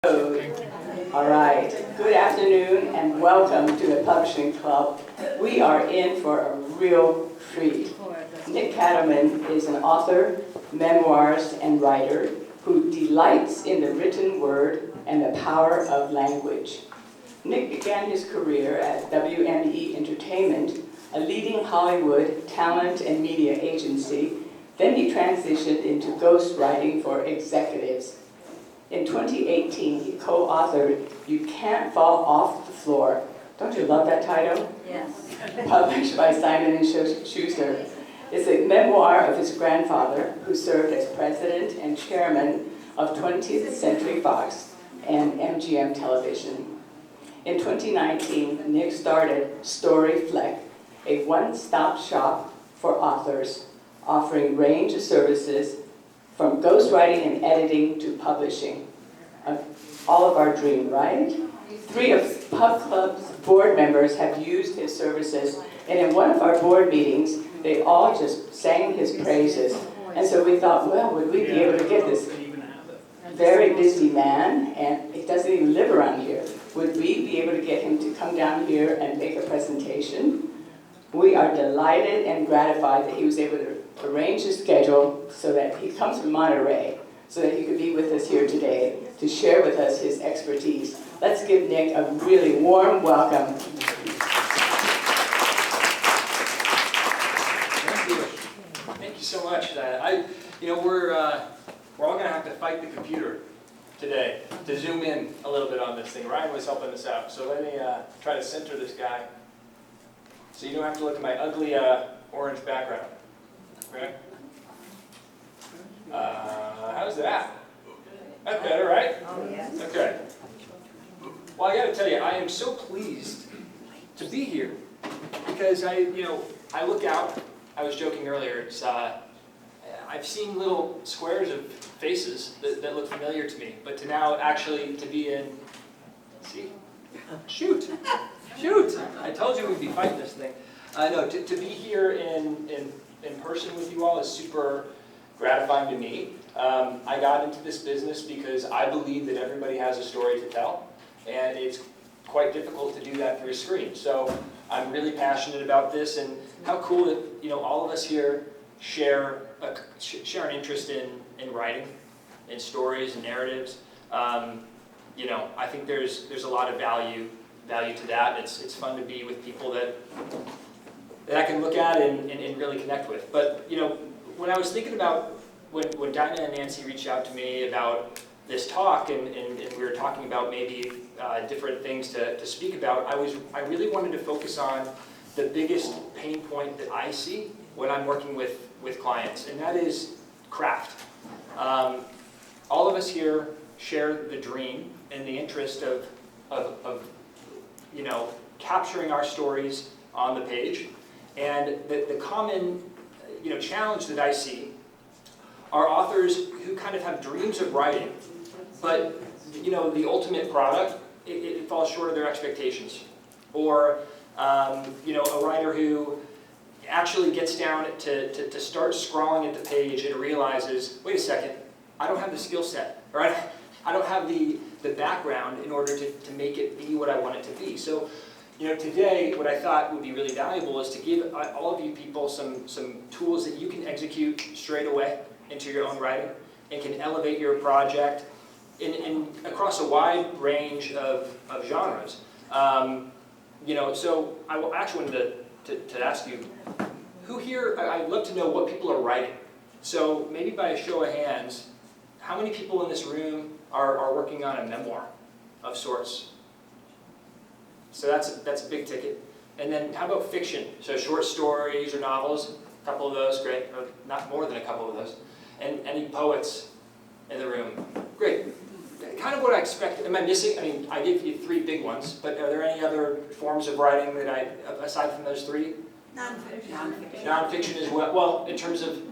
All right, good afternoon and welcome to the Publishing Club. We are in for a real treat. Nick Cattleman is an author, memoirist, and writer who delights in the written word and the power of language. Nick began his career at WME Entertainment, a leading Hollywood talent and media agency. Then he transitioned into ghostwriting for executives. In 2018, he co-authored You Can't Fall Off the Floor. Don't you love that title? Yes. Published by Simon & Schuster. It's a memoir of his grandfather, who served as president and chairman of 20th Century Fox and MGM Television. In 2019, Nick started Story Fleck, a one-stop shop for authors, offering range of services from ghostwriting and editing to publishing. All of our dream, right? 3 of Pub Club's board members have used his services, and in one of our board meetings, they all just sang his praises. And so we thought, well, would we be able to get this very busy man, and he doesn't even live around here, would we be able to get him to come down here and make a presentation? We are delighted and gratified that he was able to arrange his schedule so that he comes from Monterey, so that he could be with us here today to share with us his expertise. Let's give Nick a really warm welcome. Thank you so much. We're all going to have to fight the computer today to zoom in a little bit on this thing. Ryan was helping us out, so let me try to center this guy so you don't have to look at my ugly orange background. Okay? How's that? That's better, right? Oh, yes. Okay. Well, I got to tell you, I am so pleased to be here because I look out. I was joking earlier. It's I've seen little squares of faces that look familiar to me, but to now actually to be in. See, shoot. I told you we'd be fighting this thing. No, to be here in person with you all is super gratifying to me. I got into this business because I believe that everybody has a story to tell, and it's quite difficult to do that through a screen. So I'm really passionate about this, and how cool that all of us here share an interest in writing, in stories and narratives. I think there's a lot of value to that. It's fun to be with people that I can look at and really connect with. But when I was thinking about when Dinah and Nancy reached out to me about this talk and we were talking about maybe different things to speak about, I really wanted to focus on the biggest pain point that I see when I'm working with clients, and that is craft. All of us here share the dream and the interest of capturing our stories on the page. And the common challenge that I see are authors who kind of have dreams of writing, but the ultimate product, it falls short of their expectations. Or a writer who actually gets down to start scrawling at the page and realizes, wait a second, I don't have the skill set, or I don't have the background in order to make it be what I want it to be. So, today, what I thought would be really valuable is to give all of you people some tools that you can execute straight away into your own writing and can elevate your project in across a wide range of genres. So I actually wanted to ask you, who here, I'd love to know what people are writing. So maybe by a show of hands, how many people in this room are working on a memoir of sorts? So that's a big ticket. And then how about fiction? So short stories or novels, a couple of those, great. Or not more than a couple of those. And any poets in the room? Great. Kind of what I expected. Am I missing? I mean, I gave you 3 big ones, but are there any other forms of writing that aside from those 3? Nonfiction. Nonfiction as well. Well, in terms of,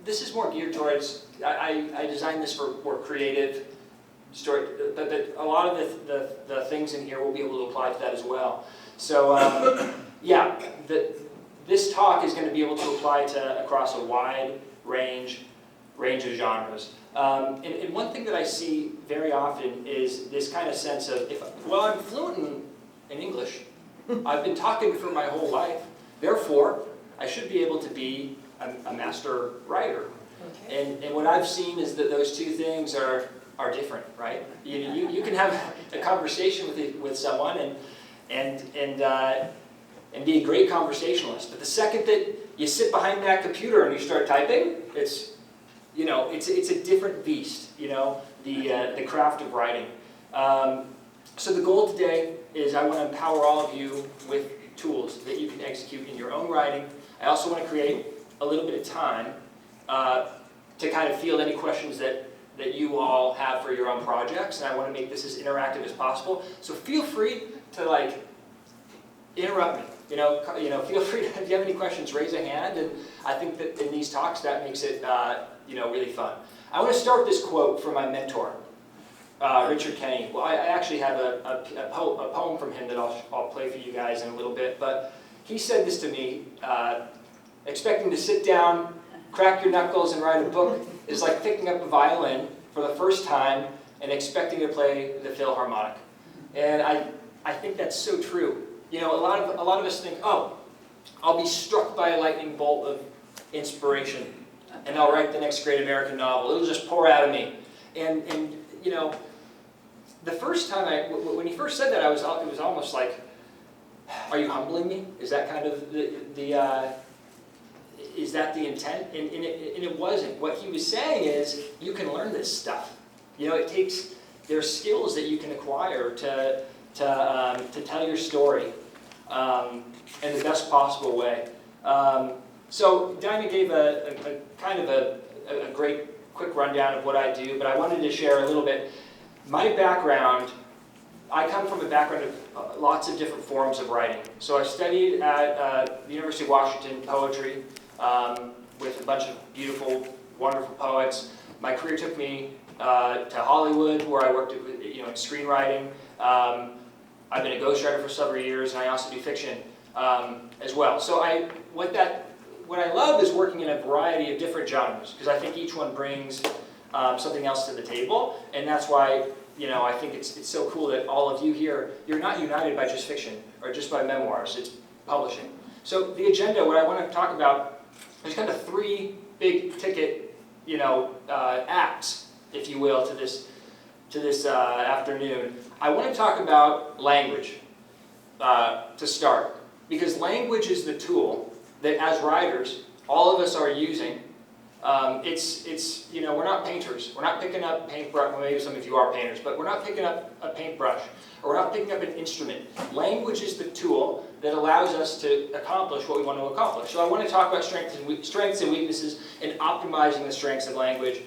this is more geared towards, I designed this for more creative story, but a lot of the things in here will be able to apply to that as well. So, this talk is going to be able to apply to across a wide range range of genres. And one thing that I see very often is this kind of sense of, well, I'm fluent in English. I've been talking for my whole life. Therefore, I should be able to be a master writer. Okay. And what I've seen is that those two things are different, right? You can have a conversation with someone and be a great conversationalist, but the second that you sit behind that computer and you start typing, it's a different beast, the craft of writing. So the goal today is I want to empower all of you with tools that you can execute in your own writing. I also want to create a little bit of time to kind of field any questions that you all have for your own projects, and I want to make this as interactive as possible. So feel free to interrupt me. Feel free to, if you have any questions, raise a hand, and I think that in these talks that makes it really fun. I want to start with this quote from my mentor, Richard Kenny. Well, I actually have a poem from him that I'll play for you guys in a little bit, but he said this to me, expecting to sit down, crack your knuckles, and write a book is like picking up a violin for the first time and expecting to play the Philharmonic. And I think that's so true. A lot of us think, oh, I'll be struck by a lightning bolt of inspiration, and I'll write the next great American novel. It'll just pour out of me. And the first time when he first said that, it was almost like, are you humbling me? Is that kind of is that the intent? And it wasn't. What he was saying is, you can learn this stuff. There's skills that you can acquire to tell your story in the best possible way. So Dinah gave a kind of a great quick rundown of what I do, but I wanted to share a little bit. My background, I come from a background of lots of different forms of writing. So I studied at the University of Washington poetry with a bunch of beautiful, wonderful poets. My career took me to Hollywood, where I worked in screenwriting. I've been a ghostwriter for several years, and I also do fiction as well. So what I love is working in a variety of different genres, because I think each one brings something else to the table, and that's why I think it's so cool that all of you here, you're not united by just fiction or just by memoirs. It's publishing. So the agenda, what I want to talk about, there's kind of three big ticket, acts, if you will, to this afternoon. I want to talk about language to start, because language is the tool that, as writers, all of us are using. We're not painters. We're not picking up paintbrush. Well, maybe some of you are painters, but we're not picking up a paintbrush, or we're not picking up an instrument. Language is the tool that allows us to accomplish what we want to accomplish. So I want to talk about strengths and weaknesses and optimizing the strengths of language.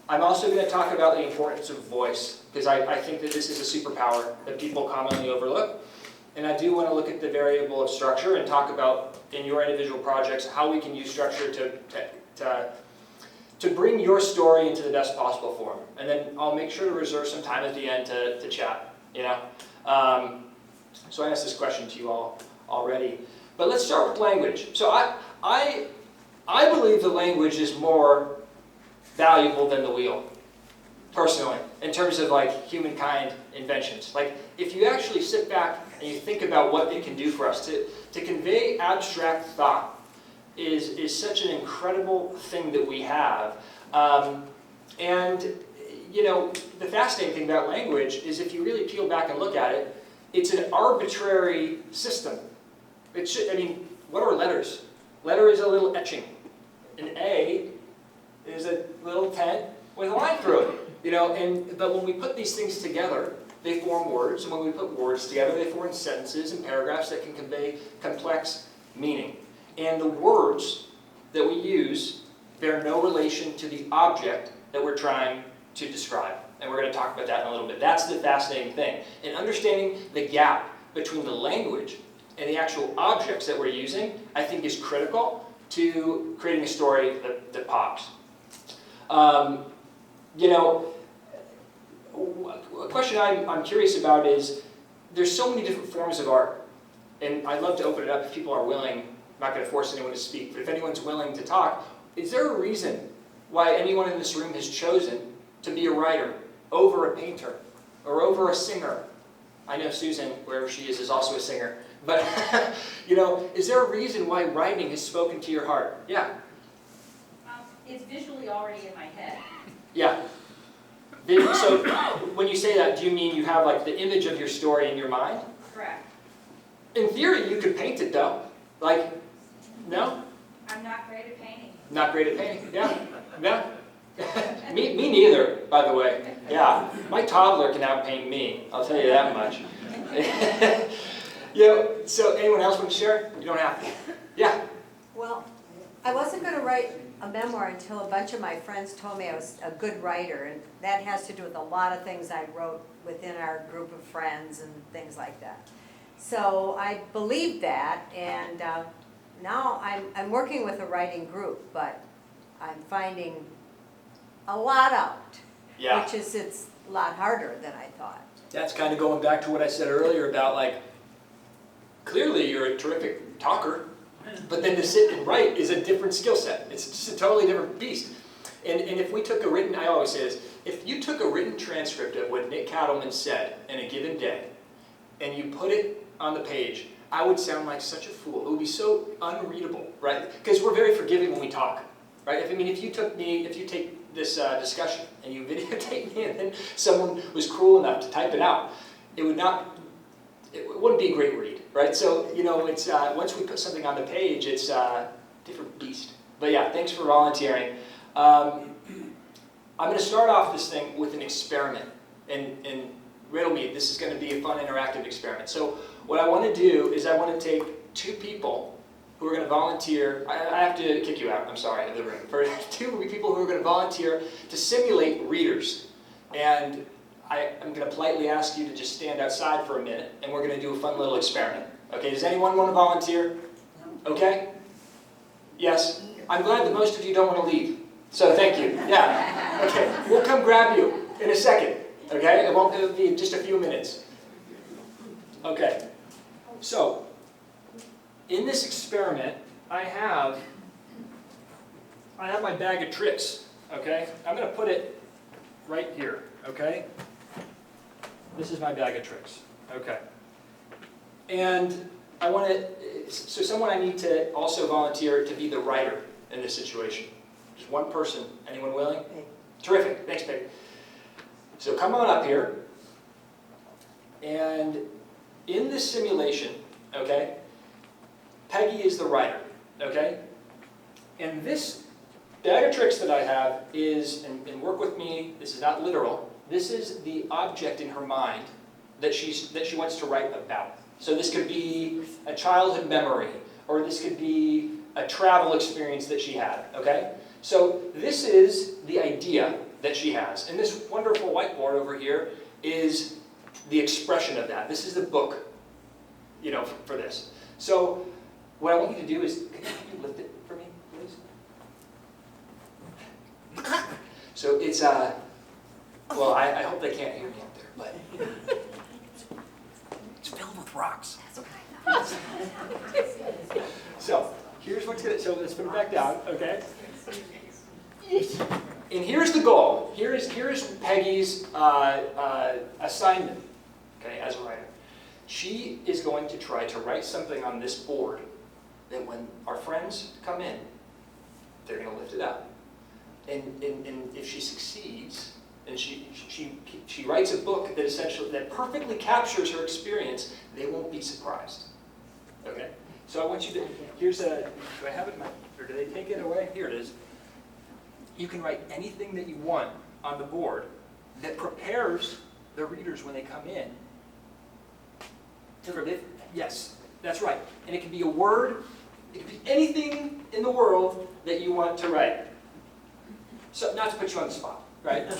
I'm also going to talk about the importance of voice, because I think that this is a superpower that people commonly overlook. And I do want to look at the variable of structure and talk about, in your individual projects, how we can use structure to bring your story into the best possible form. And then I'll make sure to reserve some time at the end to chat. So I asked this question to you all already. But let's start with language. So I believe the language is more valuable than the wheel, personally, in terms of humankind inventions. If you actually sit back and you think about what it can do for us, to convey abstract thought is such an incredible thing that we have. The fascinating thing about language is, if you really peel back and look at it, it's an arbitrary system. What are letters? Letter is a little etching. An A is a little tent with a line through it. But when we put these things together, they form words, and when we put words together, they form sentences and paragraphs that can convey complex meaning. And the words that we use bear no relation to the object that we're trying to describe. And we're going to talk about that in a little bit. That's the fascinating thing. And understanding the gap between the language and the actual objects that we're using, I think, is critical to creating a story that pops. A question I'm curious about is, there's so many different forms of art, and I'd love to open it up if people are willing. I'm not going to force anyone to speak, but if anyone's willing to talk, is there a reason why anyone in this room has chosen to be a writer over a painter or over a singer. I know Susan, wherever she is also a singer. But, you know, is there a reason why writing has spoken to your heart? Yeah. It's visually already in my head. Yeah. So when you say that, do you mean you have like the image of your story in your mind? Correct. In theory, you could paint it though. Like, no? I'm not great at painting. Not great at painting, yeah. Yeah. me neither, by the way. Yeah. My toddler can outpaint me, I'll tell you that much. You know, so anyone else want to share? You don't have to. Yeah. Well, I wasn't going to write a memoir until a bunch of my friends told me I was a good writer, and that has to do with a lot of things I wrote within our group of friends and things like that. So I believed that, and now I'm working with a writing group, but I'm finding a lot out, Yeah. which is it's a lot harder than I thought. That's kind of going back to what I said earlier about like, clearly you're a terrific talker, but then to sit and write is a different skill set. It's just a totally different beast. And if we took a written, I always say this, if you took a written transcript of what Nick Cattleman said in a given day, and you put it on the page, I would sound like such a fool. It would be so unreadable, right? Because we're very forgiving when we talk, right? I mean, if you take this discussion and you videotape me and then someone was cruel enough to type it out, it wouldn't be a great read, right? So, you know, it's once we put something on the page, it's a different beast. But yeah, thanks for volunteering. I'm going to start off this thing with an experiment. And riddle me, this is going to be a fun interactive experiment. So what I want to do is I want to take two people who are going to volunteer. I have to kick you out, I'm sorry, of the room. For two people who are going to volunteer to simulate readers. And I'm going to politely ask you to just stand outside for a minute, and we're going to do a fun little experiment. Okay, does anyone want to volunteer? Okay? Yes? I'm glad that most of you don't want to leave. So thank you. Yeah. Okay, we'll come grab you in a second. Okay? It'll be just a few minutes. Okay. So, in this experiment, I have my bag of tricks. Okay? I'm going to put it right here. Okay? This is my bag of tricks. Okay. And I want to, so someone I need to also volunteer to be the writer in this situation. Just one person. Anyone willing? Peg. Terrific. Thanks, Peg. So come on up here. And in this simulation, okay, Peggy is the writer, okay? And this bag of tricks that I have is, and work with me, this is not literal, this is the object in her mind that she wants to write about. So this could be a childhood memory, or this could be a travel experience that she had, okay? So this is the idea that she has. And this wonderful whiteboard over here is the expression of that. This is the book, you know, for this. So what I want you to do is, can you lift it for me, please? So it's, well, I hope they can't hear me up there, but it's filled with rocks. So here's what's gonna, so let's put it back down, okay? And here's the goal. Here's Peggy's assignment, okay, as a writer. She is going to try to write something on this board that when our friends come in, they're going to lift it up. And if she succeeds, and she writes a book that essentially, that perfectly captures her experience, they won't be surprised. Okay? So I want you to, here's a, do I have it in my, or do they take it away? Here it is. You can write anything that you want on the board that prepares the readers when they come in. Yes, that's right. And it can be a word, it can be anything in the world that you want to write. So, not to put you on the spot, right?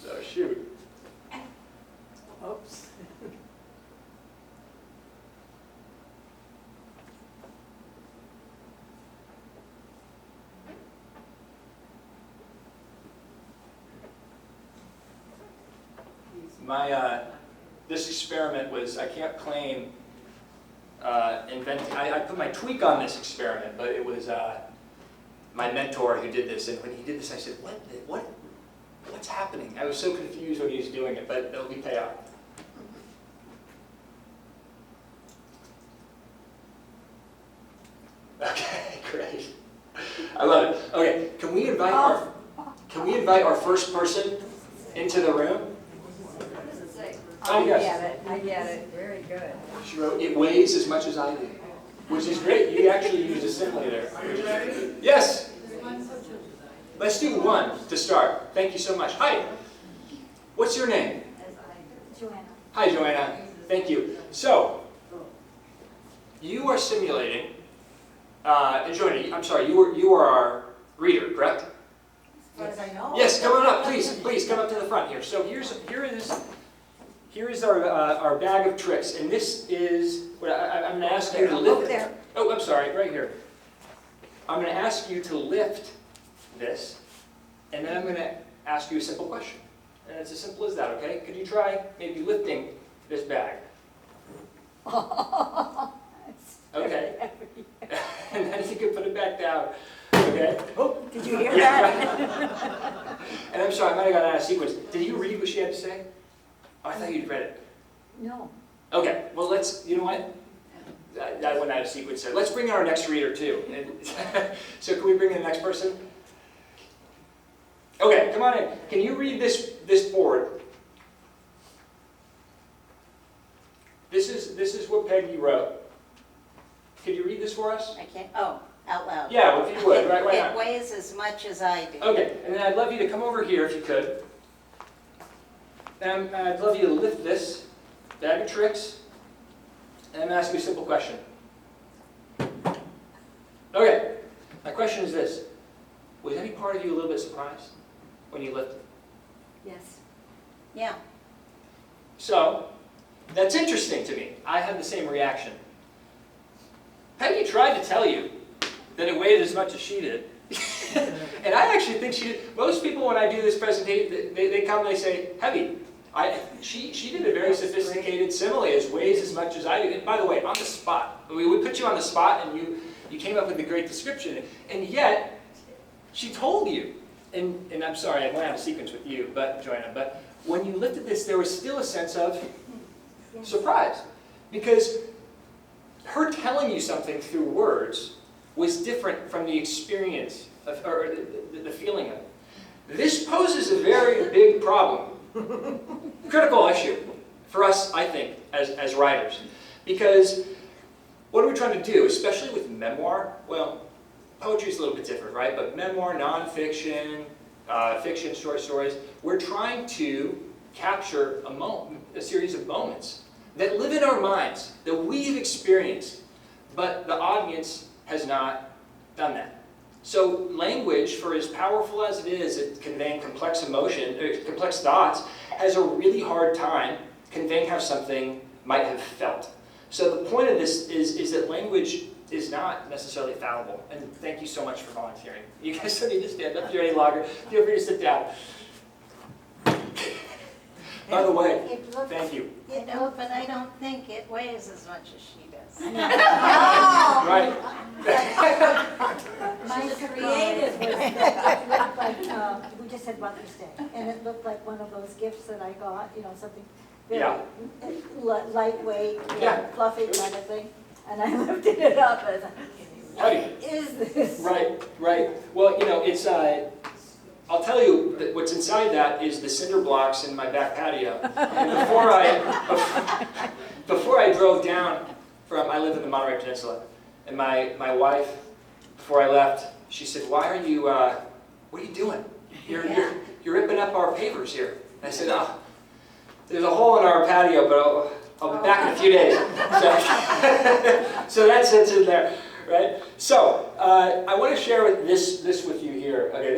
So, shoot. Oops. This experiment was, I can't claim inventing. I put my tweak on this experiment, but it was my mentor who did this. And when he did this, I said, what's happening? I was so confused when he was doing it, but it'll be payoff. Okay, great. I love it. Okay, can we invite our first person into the room? What does it say? Oh, yes. I get it, very good. She wrote, "It weighs as much as I do," which is great. You actually used a simile there. Yes. Let's do one to start. Thank you so much. Hi. What's your name? Joanna. Hi, Joanna. Thank you. So, you are simulating. Joanna, I'm sorry. You are our reader, correct? As far as I know. Yes. Come on up, please. Come up to the front here. So here is our bag of tricks, and this is what I'm going to ask you to lift. There. Oh, I'm sorry. Right here. I'm going to ask you to lift this, and then I'm going to ask you a simple question. And it's as simple as that, okay? Could you try maybe lifting this bag? Okay. And then you can put it back down, okay? Oh, did you hear Yeah, that? right. And I'm sorry, I might have got out of sequence. Did you read what she had to say? Oh, I thought you'd read it. No. Okay, well let's, you know what? I went out of sequence there. Let's bring in our next reader too. So can we bring in the next person? Okay, come on in. Can you read this board? This is what Peggy wrote. Could you read this for us? I can't, out loud. Yeah, well, if you would, right It on. weighs as much as I do. Okay, and then I'd love you to come over here if you could. And I'd love you to lift this bag of tricks. And I'm going to ask you a simple question. Okay, my question is this. Was any part of you a little bit surprised when you lifted? Yes. Yeah. So, that's interesting to me. I had the same reaction. Peggy tried to tell you that it weighed as much as she did. And I actually think she did. Most people, when I do this presentation, they come and they say, heavy. She did a very sophisticated simile, as weighs as much as I do. And by the way, on the spot. We put you on the spot and you came up with a great description. And yet, she told you. And I'm sorry, I went out of sequence with you, Joanna, but when you looked at this, there was still a sense of surprise. Because her telling you something through words was different from the experience, or the feeling of it. This poses a very big problem. Critical issue for us, I think, as writers. Because what are we trying to do, especially with memoir? Well, poetry is a little bit different, right? But memoir, nonfiction, fiction, short stories, we're trying to capture a series of moments that live in our minds, that we've experienced, but the audience has not done that. So language, for as powerful as it is at conveying complex emotion, complex thoughts, has a really hard time conveying how something might have felt. So the point of this is that language is not necessarily fallible. And thank you so much for volunteering. You guys don't need to stand up here any longer. Feel free to sit down. By the way, thank you. You know, but I don't think it weighs as much as she does. Right. My creative was that it looked like, we just had Mother's Day, and it looked like one of those gifts that I got, something very lightweight, Yeah. fluffy kind of thing. And I lifted it up and Heavy. what is this? Right. Well, it's, I'll tell you that what's inside that is the cinder blocks in my back patio. And before I drove down I live in the Monterey Peninsula, and my wife, before I left, she said, what are you doing? You're ripping up our pavers here. And I said, oh, there's a hole in our patio, but I'll be back in a few days. So that's it in there, right? So I want to share this with you here. Okay,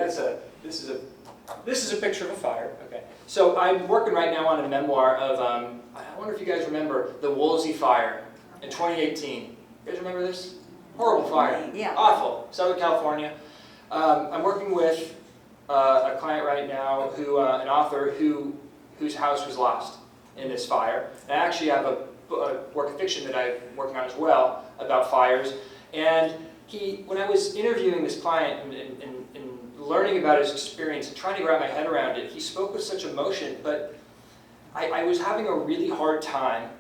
this is a picture of a fire. Okay, so I'm working right now on a memoir of I wonder if you guys remember the Woolsey fire in 2018. You guys remember this? Horrible fire. Yeah. Awful. Southern California. I'm working with a client right now an author whose house was lost in this fire. And I actually have a work of fiction that I'm working on as well about fires. And when I was interviewing this client and learning about his experience and trying to wrap my head around it, he spoke with such emotion, but I was having a really hard time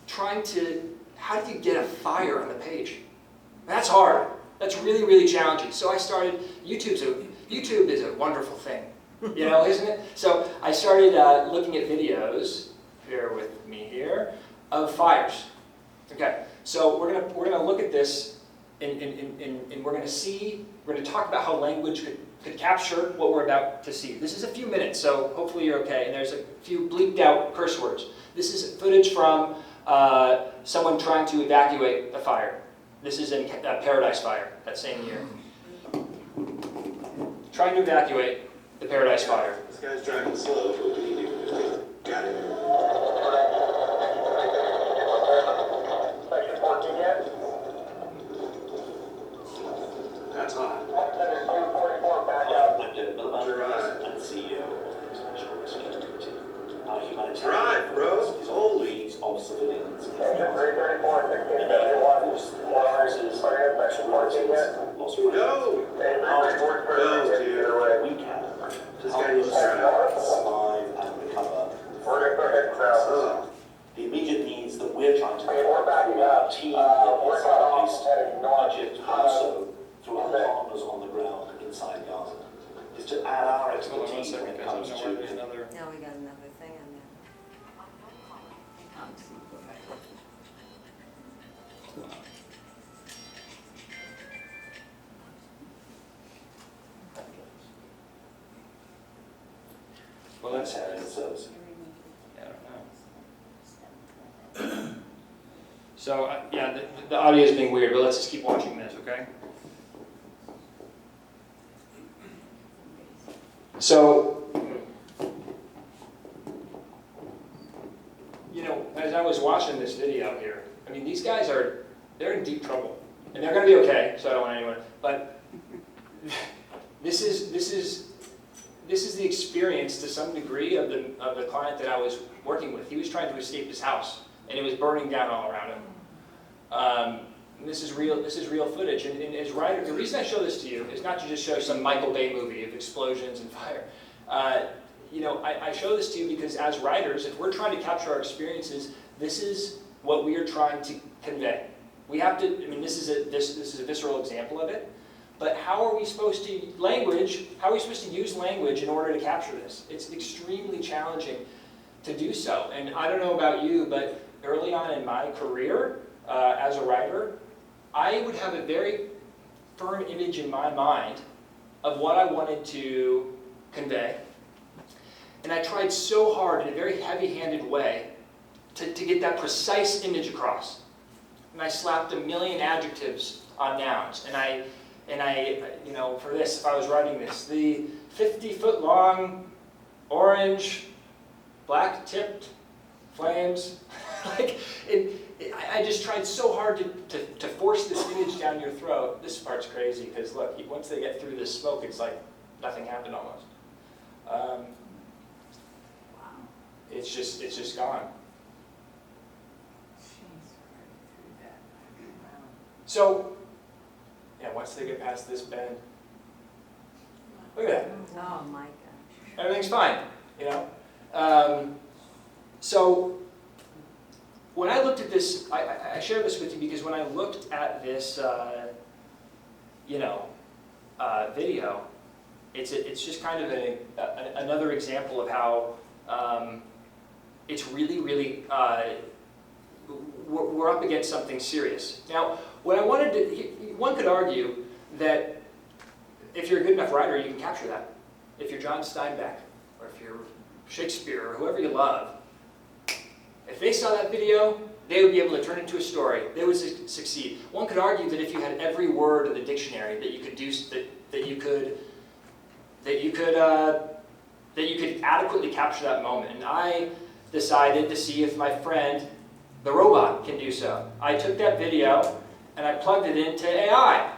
trying to, how do you get a fire on the page? That's hard. That's really, really challenging. So I started, YouTube is a wonderful thing, isn't it? So I started looking at videos, bear with me here, of fires. Okay, so we're gonna look at this and we're gonna talk about how language could capture what we're about to see. This is a few minutes, so hopefully you're okay, and there's a few bleeped out curse words. This is footage from someone trying to evacuate a fire. This is in Paradise Fire, that same year. Trying to evacuate the Paradise Fire. This guy's driving slow. Got it. Section 14 yet? That's hot. And CEO of the National Rescue Committee. Our humanitarian Drive, bro. Holy. Leads of civilians. Section 334, 1671. Houses, Section 14 yet? lost friends. Go! Go, dude. We can. This guy Help needs us to survive and recover. drive. The immediate needs that we're trying to Okay, we're backing up. team We're not based off budget, also through our partners on the ground inside Gaza, is to add our expertise when it comes to Now we got another thing on there. Well, that's, humanitarian service. I don't know. So, yeah, the audio is being weird, but let's just keep watching this, okay? So, as I was watching this video here, I mean, these guys they're in deep trouble. And they're gonna be okay, so I don't want anyone, but this is the experience to some degree of the client that I was working with. He was trying to escape his house, and it was burning down all around him. And this is real footage. And as writer, the reason I show this to you is not to just show some Michael Bay movie of explosions and fire. I show this to you because as writers, if we're trying to capture our experiences, this is what we are trying to convey. We have to. I mean, this is a visceral example of it. But how are we supposed to use language in order to capture this? It's extremely challenging to do so. And I don't know about you, but early on in my career as a writer, I would have a very firm image in my mind of what I wanted to convey. And I tried so hard in a very heavy-handed way to get that precise image across. And I slapped a million adjectives on nouns. And I, for this, if I was writing this, the 50-foot-long, orange, black-tipped flames, I just tried so hard to force this image down your throat. This part's crazy, because look, once they get through this smoke, it's like nothing happened almost. It's just gone. So, yeah, once they get past this bend, look at that. Oh my gosh. Everything's fine, So, when I looked at this, I share this with you because when I looked at this, video, it's just kind of another example of how it's really, really, we're up against something serious. Now, what I wanted to, one could argue that if you're a good enough writer, you can capture that. If you're John Steinbeck, or if you're Shakespeare, or whoever you love, if they saw that video, they would be able to turn it into a story. They would succeed. One could argue that if you had every word in the dictionary, that you could do that you could adequately capture that moment. And I decided to see if my friend, the robot, can do so. I took that video and I plugged it into AI.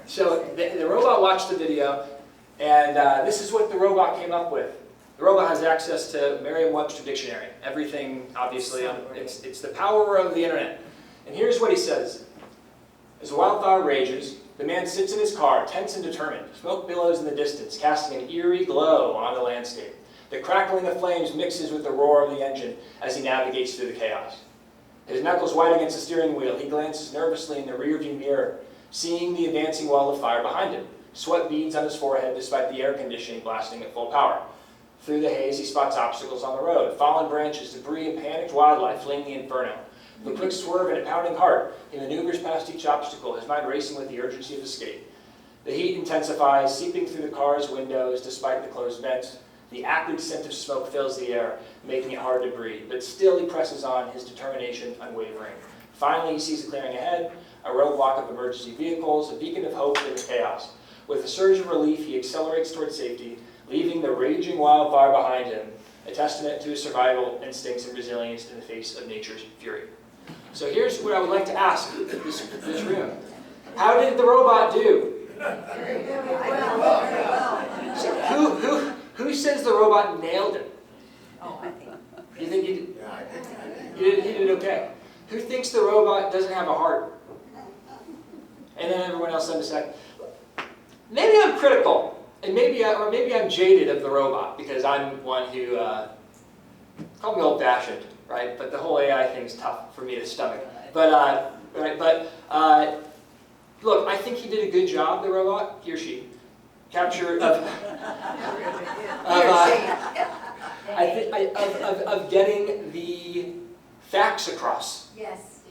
So the robot watched the video, and this is what the robot came up with. The robot has access to Merriam-Webster dictionary. Everything, obviously, it's the power of the internet. And here's what he says. As a wildfire rages, the man sits in his car, tense and determined. Smoke billows in the distance, casting an eerie glow on the landscape. The crackling of flames mixes with the roar of the engine as he navigates through the chaos. His knuckles white against the steering wheel, he glances nervously in the rearview mirror, seeing the advancing wall of fire behind him. Sweat beads on his forehead despite the air conditioning blasting at full power. Through the haze, he spots obstacles on the road, fallen branches, debris, and panicked wildlife fleeing the inferno. With a quick swerve and a pounding heart, he maneuvers past each obstacle, his mind racing with the urgency of escape. The heat intensifies, seeping through the car's windows despite the closed vents. The acrid scent of smoke fills the air, making it hard to breathe, but still he presses on, his determination unwavering. Finally, he sees a clearing ahead, a roadblock of emergency vehicles, a beacon of hope in the chaos. With a surge of relief, he accelerates toward safety, leaving the raging wildfire behind him, a testament to his survival instincts and resilience in the face of nature's fury. So here's what I would like to ask this room. How did the robot do? So who says the robot nailed it? Oh, I think. You think he did okay? Who thinks the robot doesn't have a heart? And then everyone else on the second. Maybe I'm critical, and maybe I'm jaded of the robot because I'm one who call me old-fashioned, right? But the whole AI thing is tough for me to stomach. But look, I think he did a good job. The robot, he or she, capture of getting the facts across. Yes.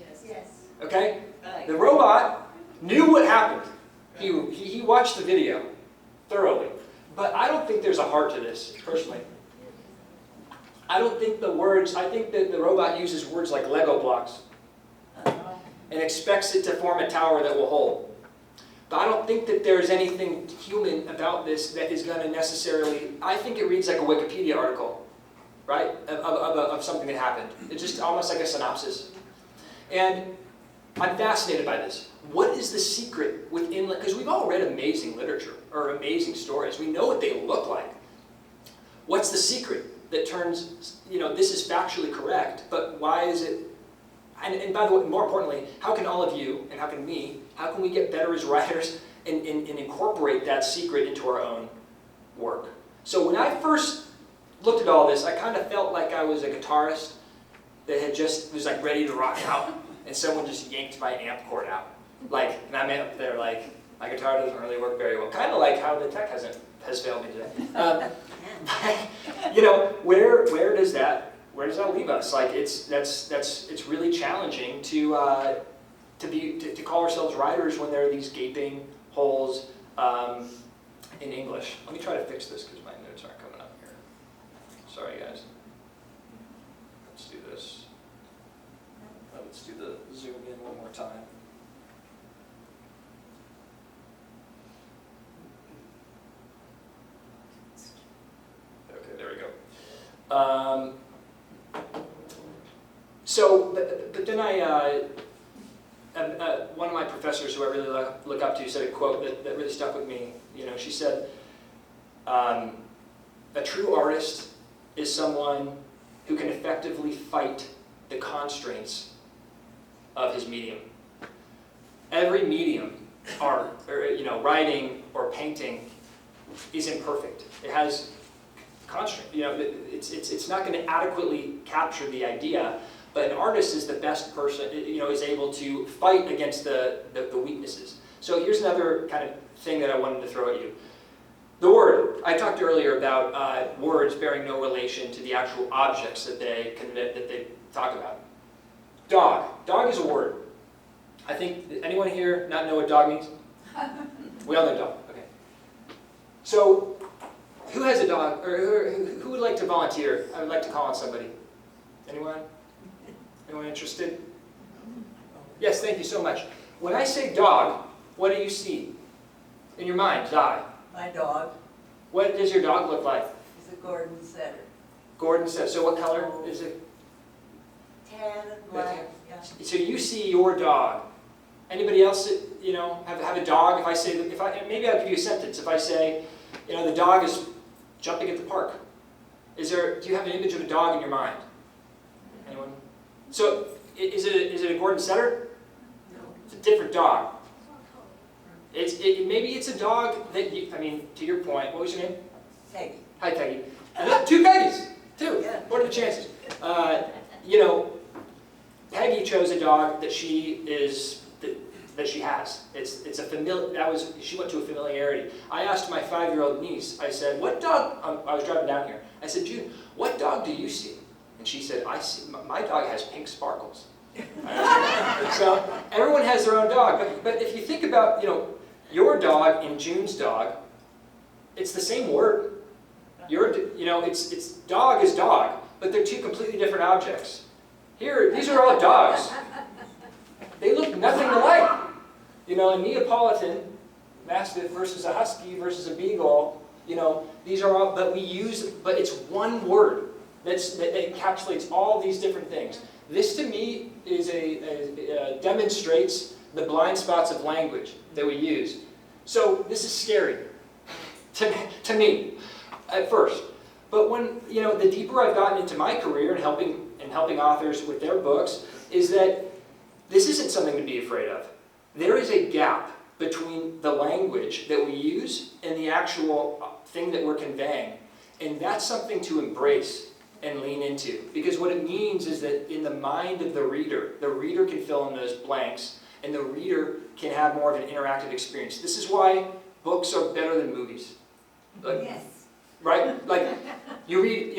Okay, the robot knew what happened. He watched the video thoroughly, but I don't think there's a heart to this, personally. I don't think I think that the robot uses words like Lego blocks and expects it to form a tower that will hold. But I don't think that there's anything human about this that is going to necessarily, I think it reads like a Wikipedia article, right, of something that happened. It's just almost like a synopsis. And I'm fascinated by this. What is the secret within, because we've all read amazing literature or amazing stories. We know what they look like. What's the secret that turns, this is factually correct, but why is it, and by the way, more importantly, how can all of you, and how can we get better as writers and incorporate that secret into our own work? So when I first looked at all this, I kind of felt like I was a guitarist that was like ready to rock out, and someone just yanked my amp cord out. And I'm up there like, my guitar doesn't really work very well. Kind of like how the tech has failed me today. Where does that leave us? Like it's really challenging to call ourselves writers when there are these gaping holes in English. Let me try to fix this because my notes aren't coming up here. Sorry guys. Let's do this. Let's do the zoom in one more time. Okay, there we go. But then one of my professors who I really look up to said a quote that really stuck with me. She said, a true artist is someone who can effectively fight the constraints of his medium. Every medium, art, or writing or painting, is imperfect. It has constraint. It's not going to adequately capture the idea. But an artist is the best person, is able to fight against the weaknesses. So here's another kind of thing that I wanted to throw at you. The word. I talked earlier about words bearing no relation to the actual objects that they talk about. Dog. Dog is a word. I think, anyone here not know what dog means? We all know dog. Okay. So, who has a dog, or who would like to volunteer? I would like to call on somebody. Anyone? Anyone interested? Yes, thank you so much. When I say dog, what do you see in your mind? Dog. My dog What does your dog look like? is a Gordon Setter. Gordon said. So what color is it? Tan and black, yeah. So you see your dog. Anybody else, have a dog? Maybe I'll give you a sentence. If I say, the dog is jumping at the park. Do you have an image of a dog in your mind? Anyone? So, is it a Gordon Setter? No. It's a different dog. Maybe it's a dog that to your point, what was your name? Peggy. Hi, Peggy. And two Peggies, too. Yeah. What are the chances? Peggy chose a dog that she has. It's a familiar. She went to a familiarity. I asked my 5-year-old niece. I said, "What dog?" I was driving down here. I said, "June, what dog do you see?" And she said, "I see. My dog has pink sparkles." So everyone has their own dog. But if you think about your dog and June's dog, it's the same word. It's dog is dog, but they're two completely different objects. Here, these are all dogs. They look nothing alike. A Neapolitan Mastiff versus a Husky versus a Beagle, these are all, but it's one word that encapsulates all these different things. This to me is demonstrates the blind spots of language that we use. So this is scary to me at first. But when, the deeper I've gotten into my career and helping authors with their books, is that this isn't something to be afraid of. There is a gap between the language that we use and the actual thing that we're conveying. And that's something to embrace and lean into. Because what it means is that in the mind of the reader can fill in those blanks, and the reader can have more of an interactive experience. This is why books are better than movies. Yes. Right? Like, you read,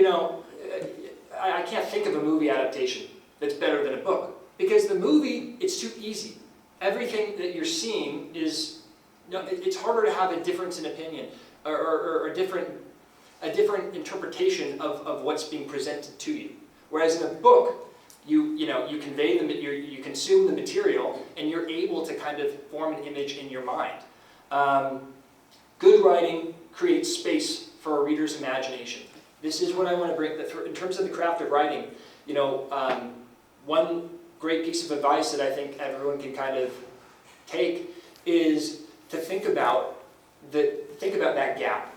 I can't think of a movie adaptation that's better than a book. Because the movie, it's too easy. Everything that you're seeing is, it's harder to have a difference in opinion, or a different interpretation of what's being presented to you. Whereas in a book, you convey you consume the material, and you're able to kind of form an image in your mind. Good writing creates space for a reader's imagination. This is what I want to bring, in terms of the craft of writing, one great piece of advice that I think everyone can kind of take is to think about that gap.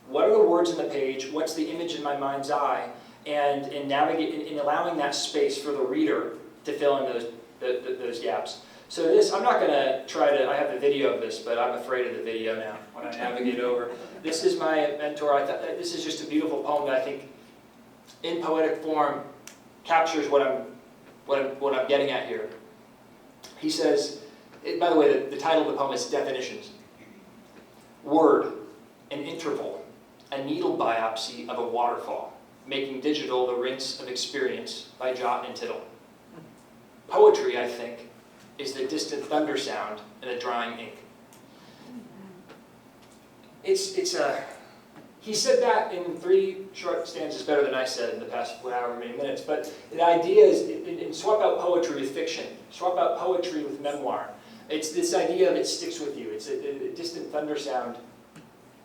What are the words on the page? What's the image in my mind's eye? And navigate in allowing that space for the reader to fill in those gaps. So this, I'm not going to try to, I have the video of this, but I'm afraid of the video now when I navigate over. This is my mentor. I thought this is just a beautiful poem that I think in poetic form captures what I'm getting at here. He says, by the way, the title of the poem is Definitions. Word, an interval, a needle biopsy of a waterfall, making digital the rinse of experience by jot and tittle. Poetry, I think, is the distant thunder sound in a drying ink. He said that in 3 short stanzas better than I said in the past however many minutes, but the idea is, and swap out poetry with fiction, swap out poetry with memoir. It's this idea that sticks with you. It's a distant thunder sound.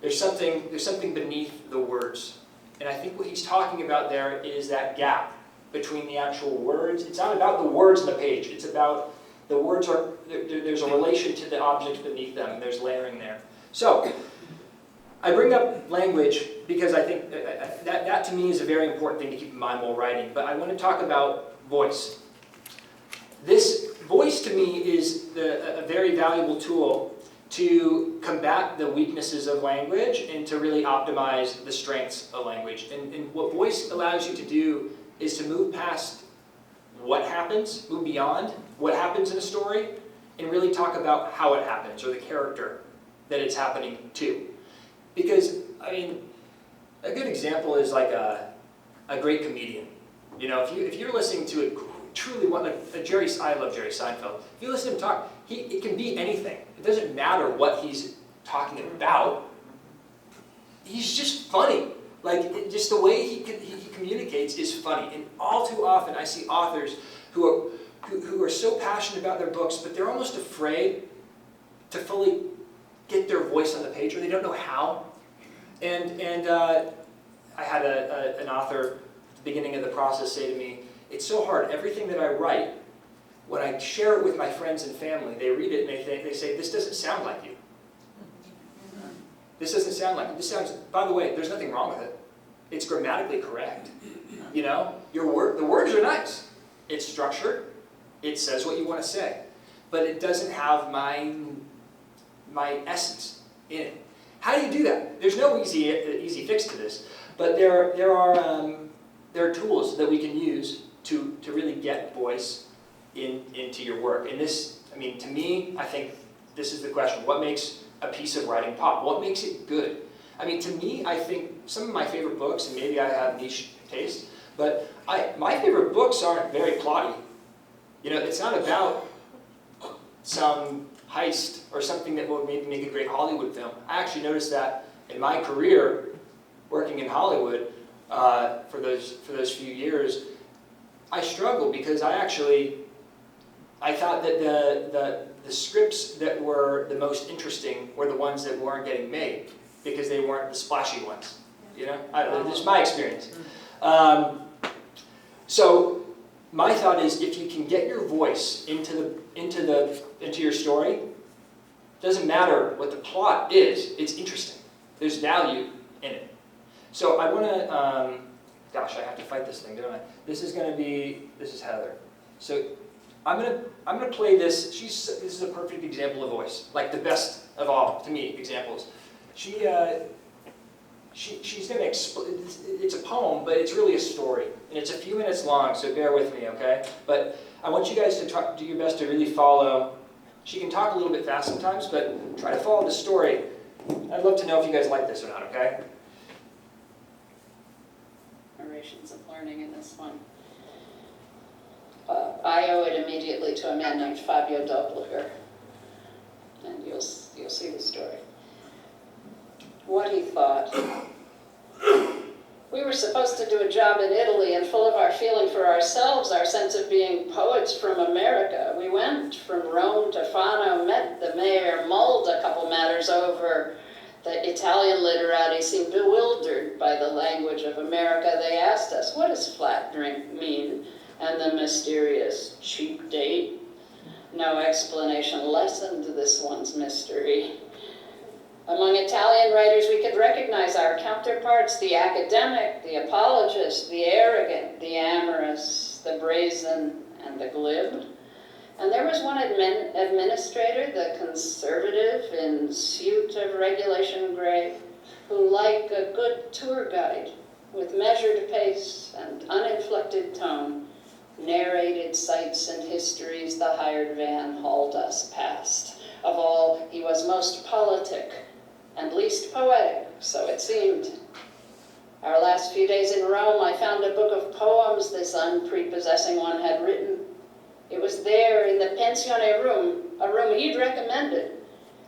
There's something beneath the words. And I think what he's talking about there is that gap between the actual words. It's not about the words on the page. It's about the words there's a relation to the objects beneath them. There's layering there. So, I bring up language because I think that to me is a very important thing to keep in mind while writing. But I want to talk about voice. This voice to me is a very valuable tool to combat the weaknesses of language and to really optimize the strengths of language. And what voice allows you to do is to move past what happens, move beyond what happens in a story, and really talk about how it happens, or the character that it's happening to. Because, I mean, a good example is like a great comedian. If you're listening to I love Jerry Seinfeld. If you listen to him talk, it can be anything. It doesn't matter what he's talking about. He's just funny. Just the way he communicates is funny. And all too often, I see authors who are so passionate about their books, but they're almost afraid to fully get their voice on the page, or they don't know how. And I had an author at the beginning of the process say to me, "It's so hard. Everything that I write, when I share it with my friends and family, they read it and they say, this doesn't sound like you. This doesn't sound like you. This sounds, by the way, there's nothing wrong with it. it's grammatically correct. You know, the words are nice. It's structured. It says what you want to say, but it doesn't have my essence in it. How do you do that? There's no easy fix to this, but there are tools that we can use to really get voice into your work. And this, I mean, to me, I think this is the question: what makes a piece of writing pop? What makes it good? I mean, to me, I think some of my favorite books, and maybe I have niche taste, but my favorite books aren't very plotty. You know, it's not about some heist or something that will maybe make a great Hollywood film. I actually noticed that in my career, working in Hollywood for those few years, I struggled because I thought that the scripts that were the most interesting were the ones that weren't getting made because they weren't the splashy ones. You know, I don't know, this is my experience. So my thought is, if you can get your voice into your story, doesn't matter what the plot is, it's interesting. There's value in it. So I want to, gosh, I have to fight this thing, don't I? This is Heather. So I'm gonna play this. This is a perfect example of voice, like the best of all, to me, examples. She's gonna it's a poem, but it's really a story, and it's a few minutes long, so bear with me, okay? But I want you guys to do your best to really follow. She can talk a little bit fast sometimes, but try to follow the story. I'd love to know if you guys like this or not, okay? Narrations of learning in this one. I owe it immediately to a man named Fabio Doppler, and you'll see the story. What he thought. We were supposed to do a job in Italy, and full of our feeling for ourselves, our sense of being poets from America, we went from Rome to Fano, met the mayor, mulled a couple matters over. The Italian literati seemed bewildered by the language of America. They asked us, what does flat drink mean? And the mysterious cheap date? No explanation lessened this one's mystery. Among Italian writers, we could recognize our counterparts: the academic, the apologist, the arrogant, the amorous, the brazen, and the glib. And there was one administrator, the conservative in suit of regulation gray, who, like a good tour guide, with measured pace and uninflected tone, narrated sights and histories the hired van hauled us past. Of all, he was most politic and least poetic, so it seemed. Our last few days in Rome, I found a book of poems this unprepossessing one had written. It was there in the pensione room, a room he'd recommended,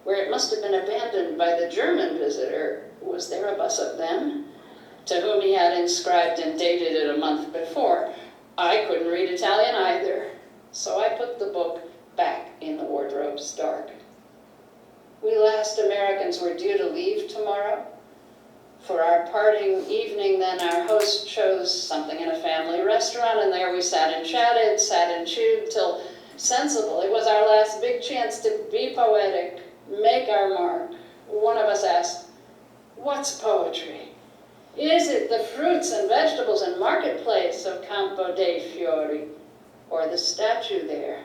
where it must have been abandoned by the German visitor. Was there a bus of them? To whom he had inscribed and dated it a month before. I couldn't read Italian either, so I put the book back in the wardrobe's dark. We last Americans were due to leave tomorrow. For our parting evening, then, our host chose something in a family restaurant, and there we sat and chatted, sat and chewed, till, sensible, it was our last big chance to be poetic, make our mark. One of us asked, what's poetry? Is it the fruits and vegetables and marketplace of Campo dei Fiori, or the statue there?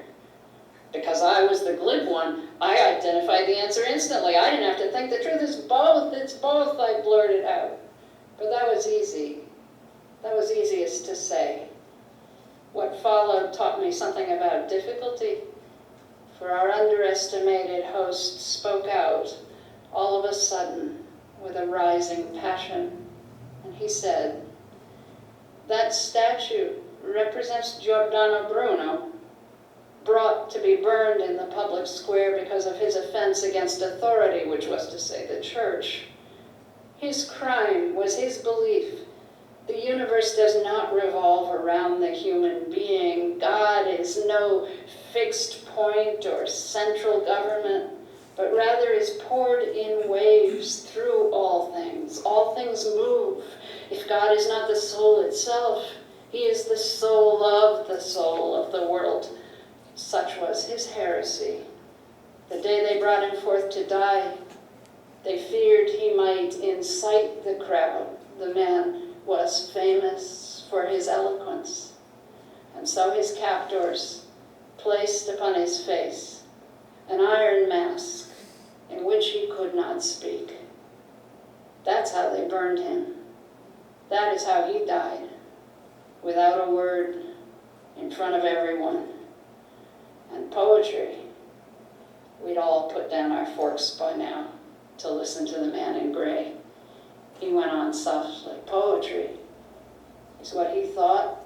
Because I was the glib one, I identified the answer instantly. I didn't have to think. The truth is both. It's both, I blurted out. But that was easy. That was easiest to say. What followed taught me something about difficulty. For our underestimated host spoke out, all of a sudden, with a rising passion. And he said, that statue represents Giordano Bruno, brought to be burned in the public square because of his offense against authority, which was to say the church. His crime was his belief. The universe does not revolve around the human being. God is no fixed point or central government, but rather is poured in waves through all things. All things move. If God is not the soul itself, he is the soul of the world. Such was his heresy. The day they brought him forth to die, they feared he might incite the crowd, the man was famous for his eloquence, and so his captors placed upon his face an iron mask in which he could not speak. That's how they burned him. That is how he died, without a word, in front of everyone. And poetry, we'd all put down our forks by now to listen to the man in gray. He went on softly. Poetry is what he thought,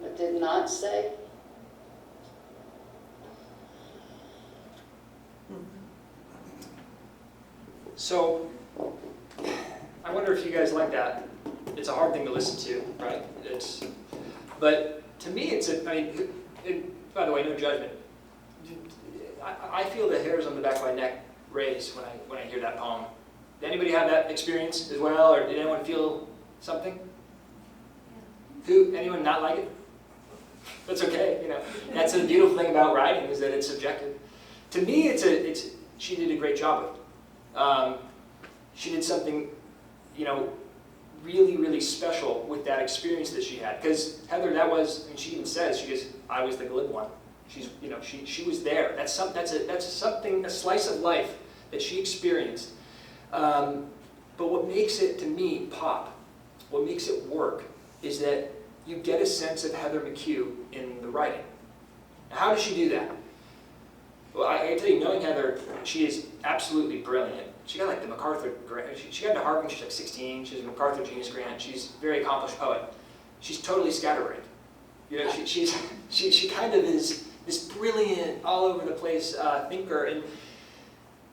but did not say. So, I wonder if you guys like that. It's a hard thing to listen to, right? But to me, by the way, no judgment. I feel the hairs on the back of my neck raise when I hear that poem. Did anybody have that experience as well, or did anyone feel something? Anyone not like it? That's okay, you know. That's the beautiful thing about writing, is that it's subjective. To me, she did a great job of it. She did something, you know, really, really special with that experience that she had. Because Heather, she even says, she goes, I was the glib one. She was there. That's something, a slice of life that she experienced. But what makes it, to me, pop, what makes it work, is that you get a sense of Heather McHugh in the writing. Now, how does she do that? Well, I can tell you, knowing Heather, she is absolutely brilliant. She got like the MacArthur grant. She got to Harvard when she was like 16. She has a MacArthur Genius Grant. She's a very accomplished poet. She's totally scatterbrained. You know, she kind of is this brilliant, all over the place thinker. And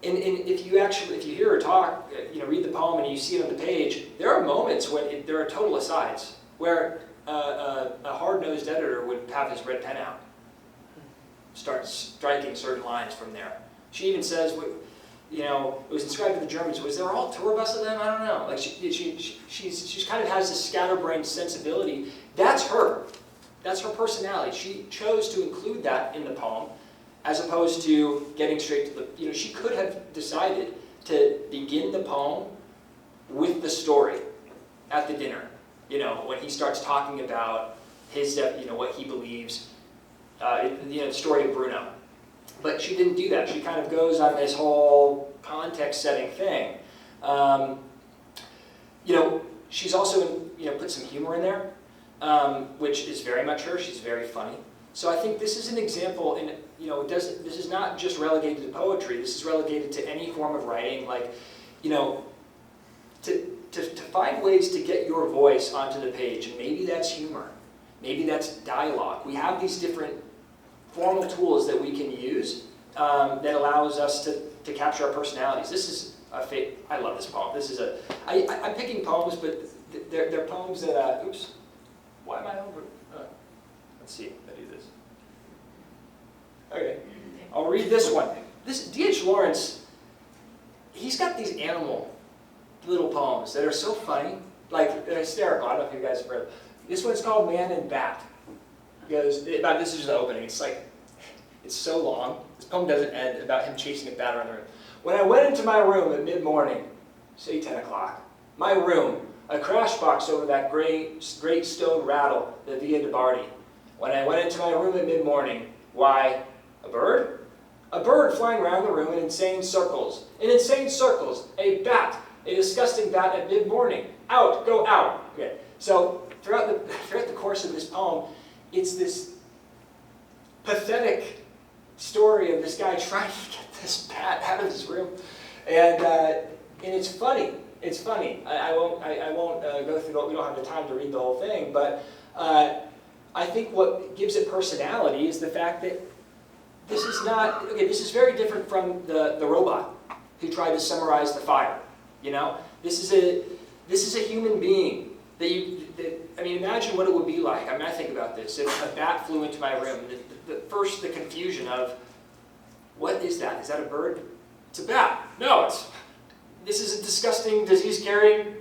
if you hear her talk, you know, read the poem and you see it on the page, there are moments when there are total asides where a hard-nosed editor would have his red pen out, start striking certain lines from there. She even says, you know, it was described to the Germans, was there all tour bus of them? I don't know. Like she's kind of has this scatterbrained sensibility. That's her. That's her personality. She chose to include that in the poem, as opposed to getting straight to the, you know, she could have decided to begin the poem with the story at the dinner. You know, when he starts talking about his, you know, what he believes, you know, the story of Bruno. But she didn't do that. She kind of goes on this whole context-setting thing. You know, she's also, you know, put some humor in there, which is very much her. She's very funny. So I think this is an example, and you know, this is not just relegated to poetry. This is relegated to any form of writing. Like, you know, to find ways to get your voice onto the page, and maybe that's humor, maybe that's dialogue. We have these different formal tools that we can use that allows us to capture our personalities. This is I love this poem. This is I'm picking poems, but they're poems that, oops, why am I over? Let's see if I do this. Okay, I'll read this one. This D.H. Lawrence, he's got these animal little poems that are so funny, like they're hysterical. I don't know if you guys have read it. This one's called Man and Bat. This is just the opening. It's like, it's so long. This poem doesn't end about him chasing a bat around the room. When I went into my room at mid-morning, say 10 o'clock, my room, a crash box over that great stone rattle, the Via de Bardi. When I went into my room at mid-morning, why, a bird? A bird flying around the room in insane circles. In insane circles, a bat, a disgusting bat at mid-morning. Out, go out. Okay. So throughout the course of this poem, it's this pathetic story of this guy trying to get this bat out of his room, and it's funny. It's funny. I won't go through. We don't have the time to read the whole thing, but I think what gives it personality is the fact that this is not okay. This is very different from the robot who tried to summarize the fire. You know, this is a human being. I mean, imagine what it would be like. I mean, I think about this. If a bat flew into my room, the confusion of, what is that? Is that a bird? It's a bat. No, this is a disgusting, disease-carrying,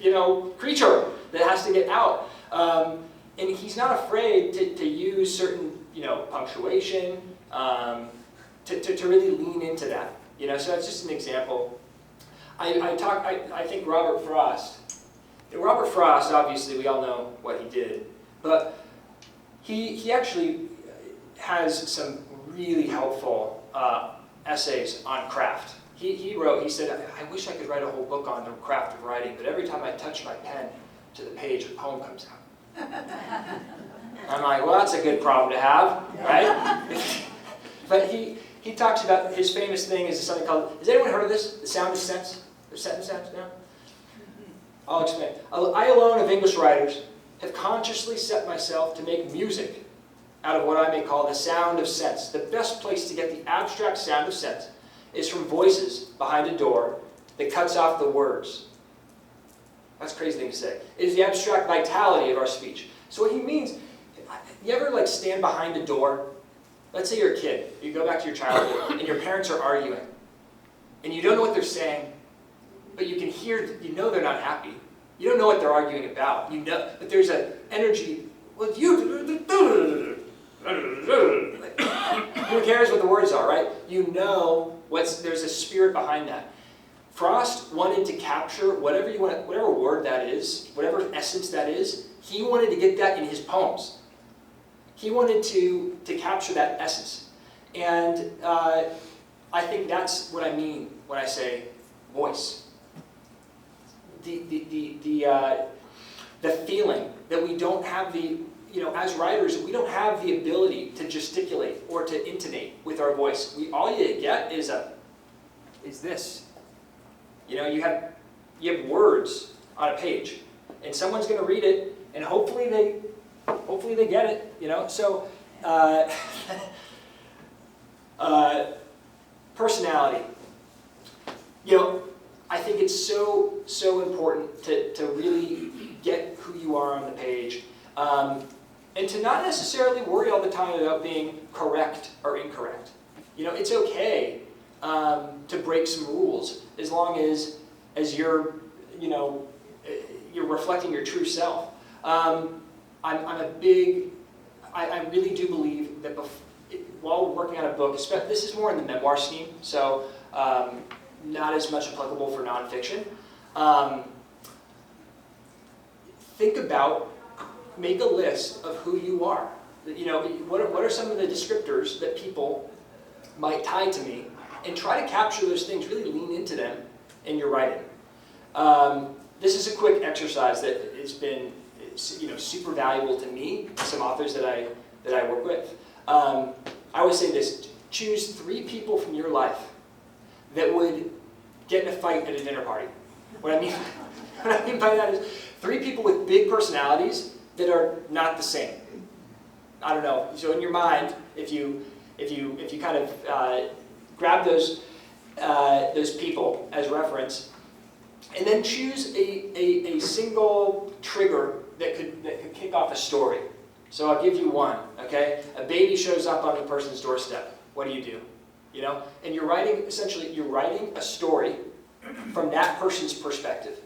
you know, creature that has to get out. And he's not afraid to use certain, you know, punctuation, to really lean into that. You know, so that's just an example. I think Robert Frost Robert Frost, obviously, we all know what he did, but he actually has some really helpful essays on craft. He said, I wish I could write a whole book on the craft of writing, but every time I touch my pen to the page, a poem comes out. I'm like, well, that's a good problem to have, right? But he talks about his famous thing is something called, has anyone heard of this? The sound of sense? The sentence sounds now? I'll explain. I alone of English writers have consciously set myself to make music out of what I may call the sound of sense. The best place to get the abstract sound of sense is from voices behind a door that cuts off the words. That's a crazy thing to say. It is the abstract vitality of our speech. So what he means, you ever like stand behind a door? Let's say you're a kid. You go back to your childhood and your parents are arguing. And you don't know what they're saying, but you can hear, you know they're not happy. You don't know what they're arguing about. You know, but there's an energy, well, who cares what the words are, right? You know there's a spirit behind that. Frost wanted to capture whatever word that is, whatever essence that is, he wanted to get that in his poems. He wanted to capture that essence. And I think that's what I mean when I say voice. The feeling that we don't have as writers, we don't have the ability to gesticulate or to intonate with our voice. All you get is this. You have words on a page, and someone's going to read it, and hopefully they get it. So personality. I think it's so important to really get who you are on the page, and to not necessarily worry all the time about being correct or incorrect. It's okay to break some rules as long as you're reflecting your true self. I really do believe that while working on a book, this is more in the memoir scheme, so not as much applicable for nonfiction. Make a list of who you are. What are some of the descriptors that people might tie to me, and try to capture those things, really lean into them in your writing. This is a quick exercise that has been super valuable to me, some authors that I work with. I always say this: choose 3 people from your life that would get in a fight at a dinner party. What I mean by that is 3 people with big personalities that are not the same. I don't know. So in your mind, if you kind of grab those people as reference, and then choose a single trigger that could kick off a story. So I'll give you one. Okay, a baby shows up on the person's doorstep. What do? And you're writing a story from that person's perspective.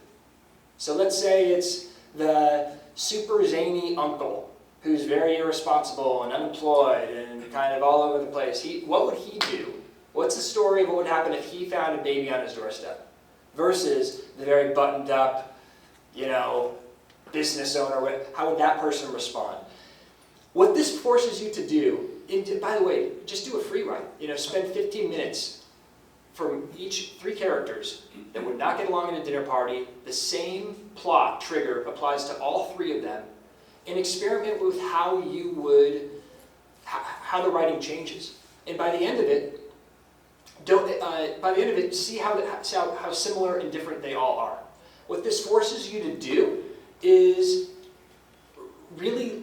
So let's say it's the super zany uncle who's very irresponsible and unemployed and kind of all over the place. What would he do? What's the story of what would happen if he found a baby on his doorstep? Versus the very buttoned up, business owner. How would that person respond? What this forces you to do, by the way, just do a free write. Spend 15 minutes from each 3 characters that would not get along at a dinner party. The same plot trigger applies to all 3 of them, and experiment with how the writing changes. And by the end of it, see how similar and different they all are. What this forces you to do is really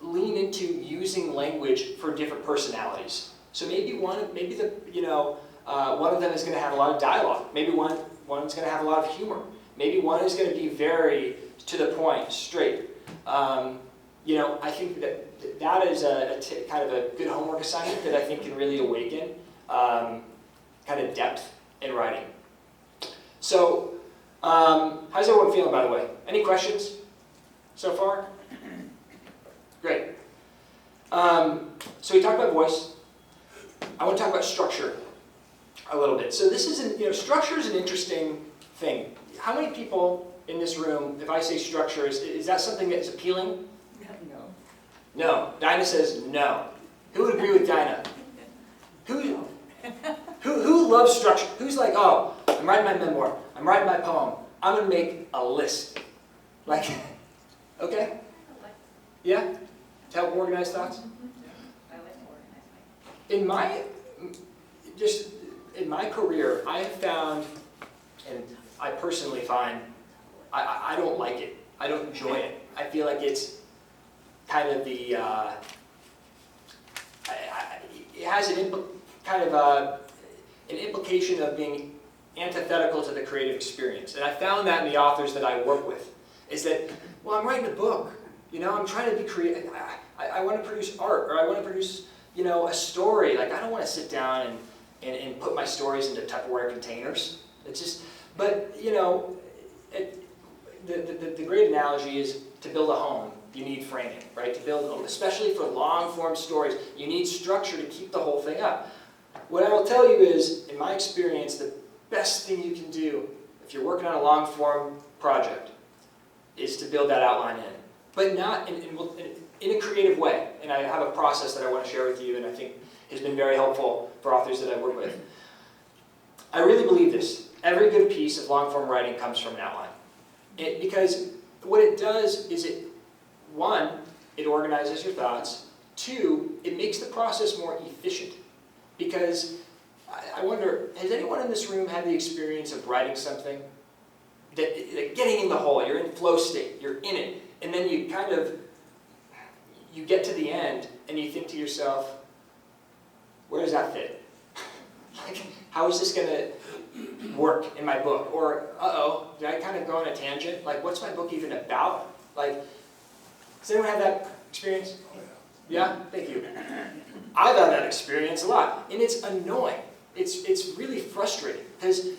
lean into using language for different personalities. So maybe one of them is going to have a lot of dialogue. Maybe one's going to have a lot of humor. Maybe one is going to be very to the point, straight. I think that is kind of a good homework assignment that I think can really awaken kind of depth in writing. So, how's everyone feeling, by the way? Any questions so far? Great. So we talked about voice. I want to talk about structure a little bit. So this is structure is an interesting thing. How many people in this room, if I say structure, is that something that is appealing? No. No. Dinah says no. Who would agree with Dinah? Who loves structure? Who's like, oh, I'm writing my memoir, I'm writing my poem, I'm going to make a list. Like, okay? Yeah? To help organize thoughts? I like to organize my. In my career, I have found, and I personally find, I don't like it. I don't enjoy it. I feel like it's kind of the, it has an implication of being antithetical to the creative experience. And I found that in the authors that I work with, is that, well, I'm writing a book, you know, I'm trying to be creative. I want to produce art, or I want to produce, you know, a story. Like, I don't want to sit down and put my stories into Tupperware containers. It's just, but, you know, the great analogy is to build a home, you need framing, right? To build, especially for long-form stories, you need structure to keep the whole thing up. What I will tell you is, in my experience, the best thing you can do if you're working on a long-form project is to build that outline in, but not in a creative way. And I have a process that I want to share with you, and I think has been very helpful for authors that I work with. I really believe this. Every good piece of long-form writing comes from an outline. Because what it does is one, it organizes your thoughts. Two, it makes the process more efficient. Because I wonder, has anyone in this room had the experience of writing something, that getting in the hole, you're in flow state, you're in it, and then you kind of, you get to the end and you think to yourself, where does that fit? Like, how is this going to work in my book? Or, uh-oh, did I kind of go on a tangent? Like, what's my book even about? Like, does anyone have that experience? Yeah? Thank you. I've had that experience a lot, and it's annoying. It's really frustrating, because,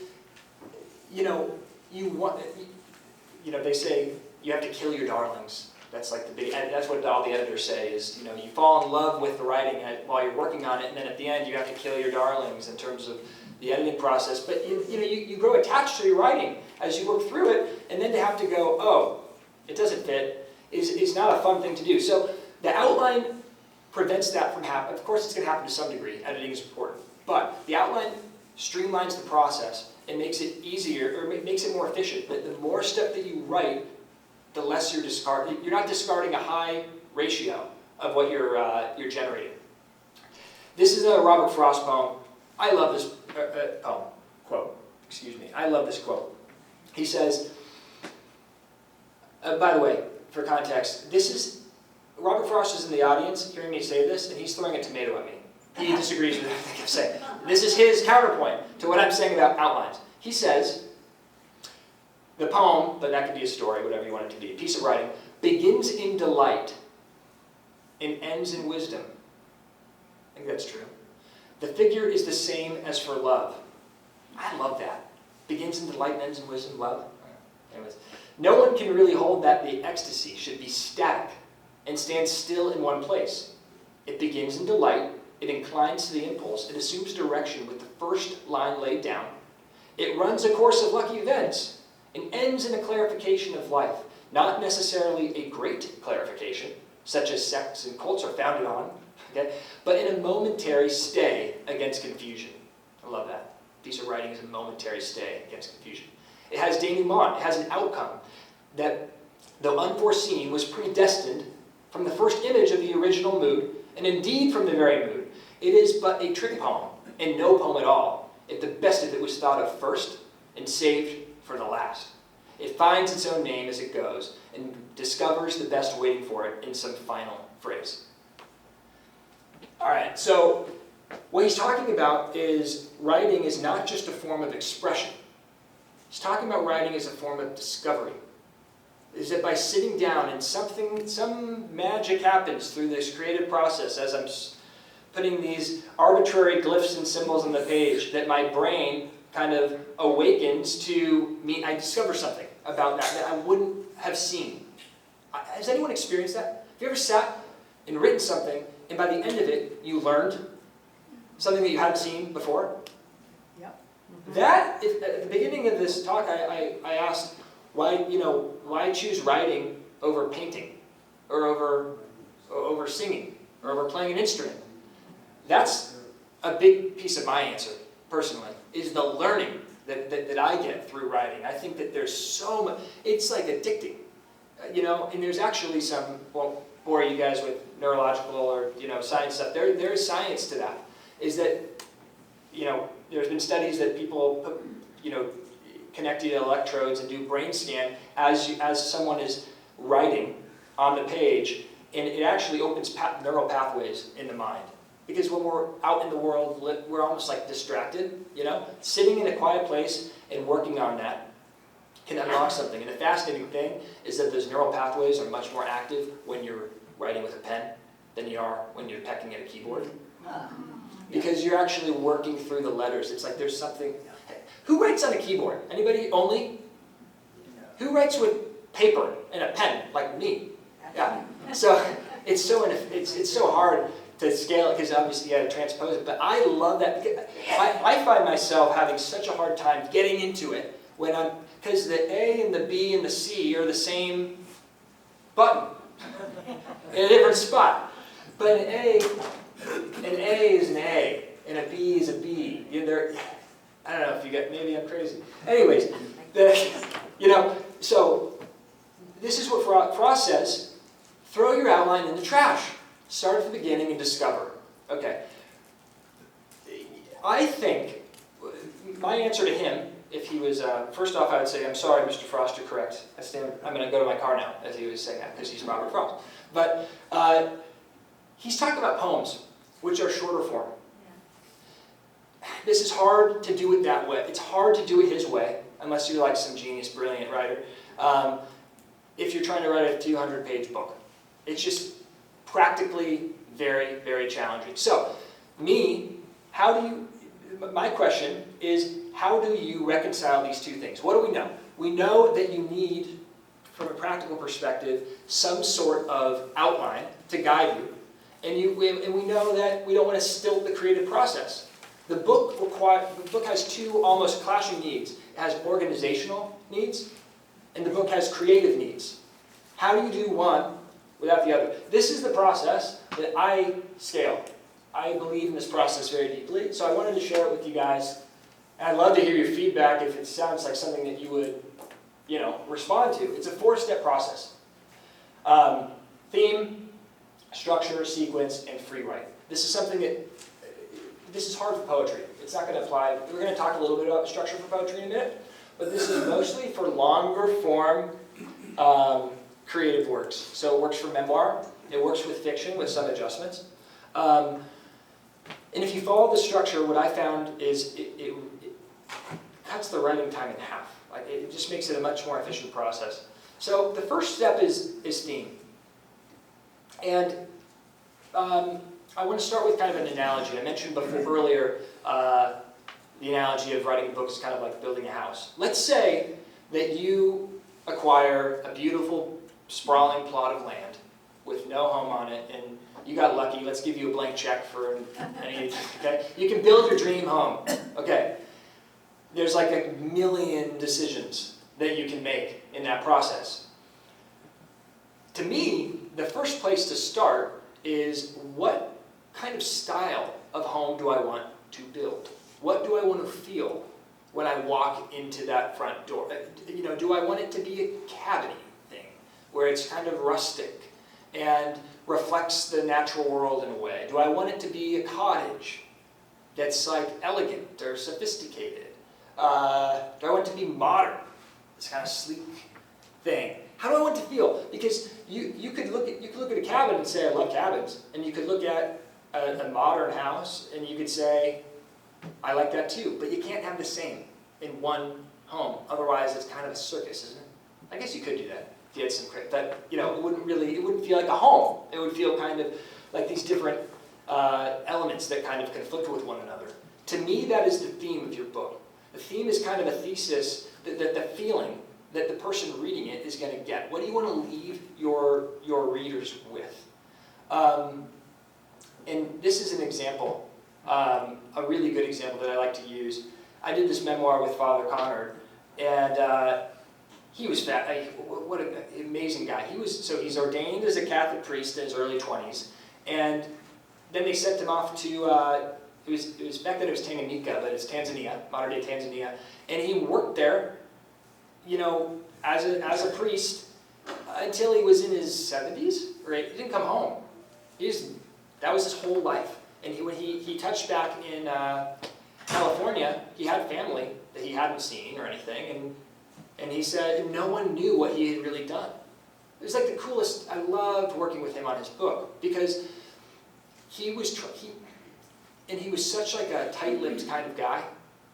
you know, they say you have to kill your darlings. That's like the big, that's what all the editors say is, you know, you fall in love with the writing while you're working on it, and then at the end you have to kill your darlings in terms of the editing process. But you grow attached to your writing as you work through it, and then to have to go, oh, it doesn't fit, is not a fun thing to do. So the outline prevents that from happening. Of course, it's going to happen to some degree. Editing is important. But the outline streamlines the process and makes it easier, or makes it more efficient. But the more stuff that you write, the less you're discarding. You're not discarding a high ratio of what you're generating. This is a Robert Frost poem. I love this quote. Excuse me. I love this quote. He says, by the way, for context, Robert Frost is in the audience hearing me say this, and he's throwing a tomato at me. He disagrees with everything I'm saying. This is his counterpoint to what I'm saying about outlines. He says, the poem, but that could be a story, whatever you want it to be, a piece of writing, begins in delight and ends in wisdom. I think that's true. The figure is the same as for love. I love that. Begins in delight and ends in wisdom, love. Anyways, no one can really hold that the ecstasy should be static and stand still in one place. It begins in delight, it inclines to the impulse, it assumes direction with the first line laid down. It runs a course of lucky events and ends in a clarification of life, not necessarily a great clarification, such as sects and cults are founded on, okay? But in a momentary stay against confusion. I love that. A piece of writing is a momentary stay against confusion. It has denouement, it has an outcome that, though unforeseen, was predestined from the first image of the original mood, and indeed from the very mood. It is but a trick poem, and no poem at all, if the best of it was thought of first and saved for the last. It finds its own name as it goes, and discovers the best waiting for it in some final phrase. All right, so what he's talking about is writing is not just a form of expression. He's talking about writing as a form of discovery. Is that by sitting down and some magic happens through this creative process as I'm putting these arbitrary glyphs and symbols on the page, that my brain kind of awakens to me. I discover something about that I wouldn't have seen. Has anyone experienced that? Have you ever sat and written something, and by the end of it, you learned something that you hadn't seen before? Yep. That, at the beginning of this talk, I asked, Why choose writing over painting, or over singing, or over playing an instrument? That's a big piece of my answer, personally, is the learning that I get through writing. I think that there's so much, it's like addicting, and there's actually some, won't bore you guys with neurological or, science stuff. There is science to that, is that, there's been studies that people put, connect you to electrodes and do brain scan as someone is writing on the page, and it actually opens neural pathways in the mind. Because when we're out in the world, we're almost like distracted, Sitting in a quiet place and working on that can unlock something. And the fascinating thing is that those neural pathways are much more active when you're writing with a pen than you are when you're pecking at a keyboard. Because you're actually working through the letters. It's like there's something. Who writes on a keyboard? Anybody only? Who writes with paper and a pen, like me? Yeah. So it's so hard to scale it because obviously you got to transpose it. But I love that. I find myself having such a hard time getting into it because the A and the B and the C are the same button in a different spot. But an A is an A and a B is a B. I don't know if you get, maybe I'm crazy. Anyways, so this is what Frost says, throw your outline in the trash. Start at the beginning and discover. Okay. I think my answer to him, if he was, first off I would say, I'm sorry Mr. Frost, you're correct. I'm going to go to my car now, as he was saying that, because he's Robert Frost. But he's talking about poems, which are shorter form. This is hard to do it that way. It's hard to do it his way, unless you're like some genius, brilliant writer. If you're trying to write a 200-page book. It's just practically very, very challenging. So, my question is, how do you reconcile these two things? What do we know? We know that you need, from a practical perspective, some sort of outline to guide you. And we know that we don't want to stilt the creative process. The book has two almost clashing needs. It has organizational needs, and the book has creative needs. How do you do one without the other? This is the process that I scale. I believe in this process very deeply, so I wanted to share it with you guys. And I'd love to hear your feedback if it sounds like something that you would, respond to. It's a 4-step process. Theme, structure, sequence, and free write. This is hard for poetry. It's not going to apply. We're going to talk a little bit about structure for poetry in a minute, but this is mostly for longer form creative works. So it works for memoir. It works with fiction with some adjustments. And if you follow the structure, what I found is it cuts the writing time in half. Like it just makes it a much more efficient process. So the first step is theme. And I want to start with kind of an analogy. I mentioned earlier the analogy of writing a book is kind of like building a house. Let's say that you acquire a beautiful, sprawling plot of land with no home on it, and you got lucky. Let's give you a blank check for any, okay? You can build your dream home. Okay. There's like 1,000,000 decisions that you can make in that process. To me, the first place to start is what kind of style of home do I want to build? What do I want to feel when I walk into that front door? Do I want it to be a cabin thing where it's kind of rustic and reflects the natural world in a way? Do I want it to be a cottage that's like elegant or sophisticated? Do I want it to be modern? This kind of sleek thing. How do I want it to feel? Because you could look at a cabin and say, I love cabins. And you could look at a modern house and you could say, I like that too. But you can't have the same in one home. Otherwise, it's kind of a circus, isn't it? I guess you could do that if you had some credit. But it wouldn't feel like a home. It would feel kind of like these different elements that kind of conflict with one another. To me, that is the theme of your book. The theme is kind of a thesis, the feeling that the person reading it is going to get. What do you want to leave your readers with? And this is an example, a really good example that I like to use. I did this memoir with Father Connor, and he was what an amazing guy. He's ordained as a Catholic priest in his early 20s, and then they sent him off to, it was back then it was Tanganyika, but it's Tanzania, modern day Tanzania, and he worked there, you know, as a priest until he was in his 70s, right? He didn't come home. That was his whole life. And when he touched back in California, he had family that he hadn't seen or anything, and he said no one knew what he had really done. It was like the coolest. I loved working with him on his book because he was such like a tight-lipped kind of guy,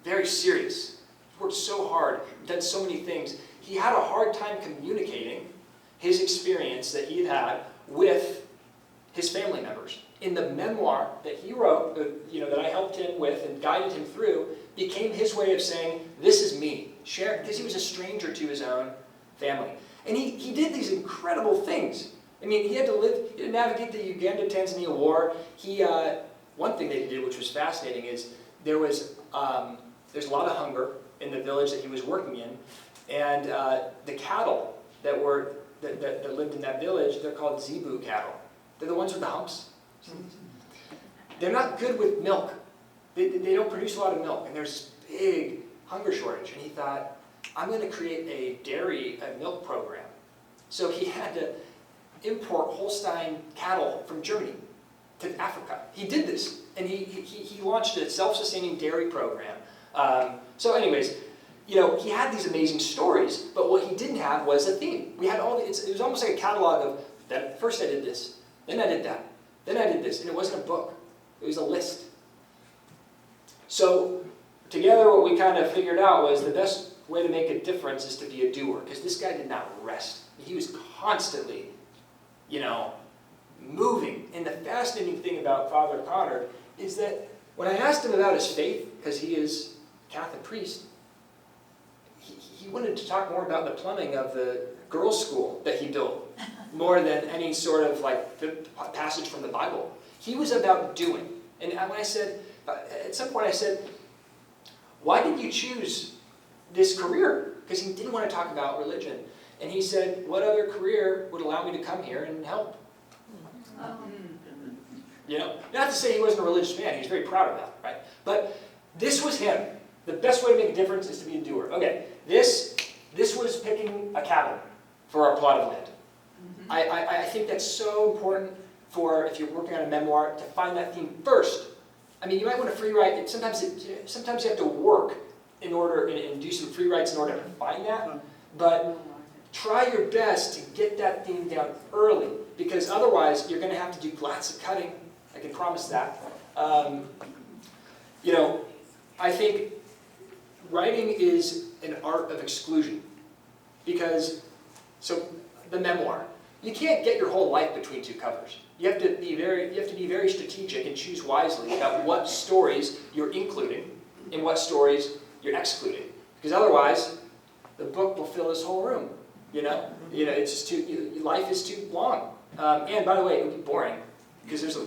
very serious. He worked so hard, done so many things. He had a hard time communicating his experience that he had with his family members. In the memoir that he wrote, that I helped him with and guided him through, became his way of saying, this is me. Share, because he was a stranger to his own family. And he did these incredible things. I mean, he had to navigate the Uganda-Tanzania war. One thing that he did, which was fascinating, is there's a lot of hunger in the village that he was working in, and the cattle that lived in that village, they're called zebu cattle. They're the ones with the humps. They're not good with milk. They don't produce a lot of milk, and there's big hunger shortage. And he thought, I'm going to create a milk program. So he had to import Holstein cattle from Germany to Africa. He did this, and he launched a self-sustaining dairy program. So anyways, he had these amazing stories, but what he didn't have was a theme. We had it was almost like a catalog of, that first I did this, then I did that, then I did this, and it wasn't a book, it was a list. So together what we kind of figured out was the best way to make a difference is to be a doer, because this guy did not rest. He was constantly, moving. And the fascinating thing about Father Connor is that when I asked him about his faith, because he is a Catholic priest, he wanted to talk more about the plumbing of the girls' school that he built, more than any sort of passage from the Bible. He was about doing. And when I said, at some point I said, why did you choose this career? Because he didn't want to talk about religion. And he said, what other career would allow me to come here and help? Not to say he wasn't a religious man, he was very proud of that, right? But this was him. The best way to make a difference is to be a doer. Okay, this was picking a cabin for a plot of land. I think that's so important for, if you're working on a memoir, to find that theme first. I mean, you might want to free write it. Sometimes you have to work in order, and do some free writes in order to find that. But try your best to get that theme down early, because otherwise you're going to have to do lots of cutting. I can promise that. I think writing is an art of exclusion, because, the memoir, you can't get your whole life between two covers. You have to be very strategic and choose wisely about what stories you're including and what stories you're excluding, because otherwise the book will fill this whole room. It's just life is too long. And by the way, it would be boring, because it'd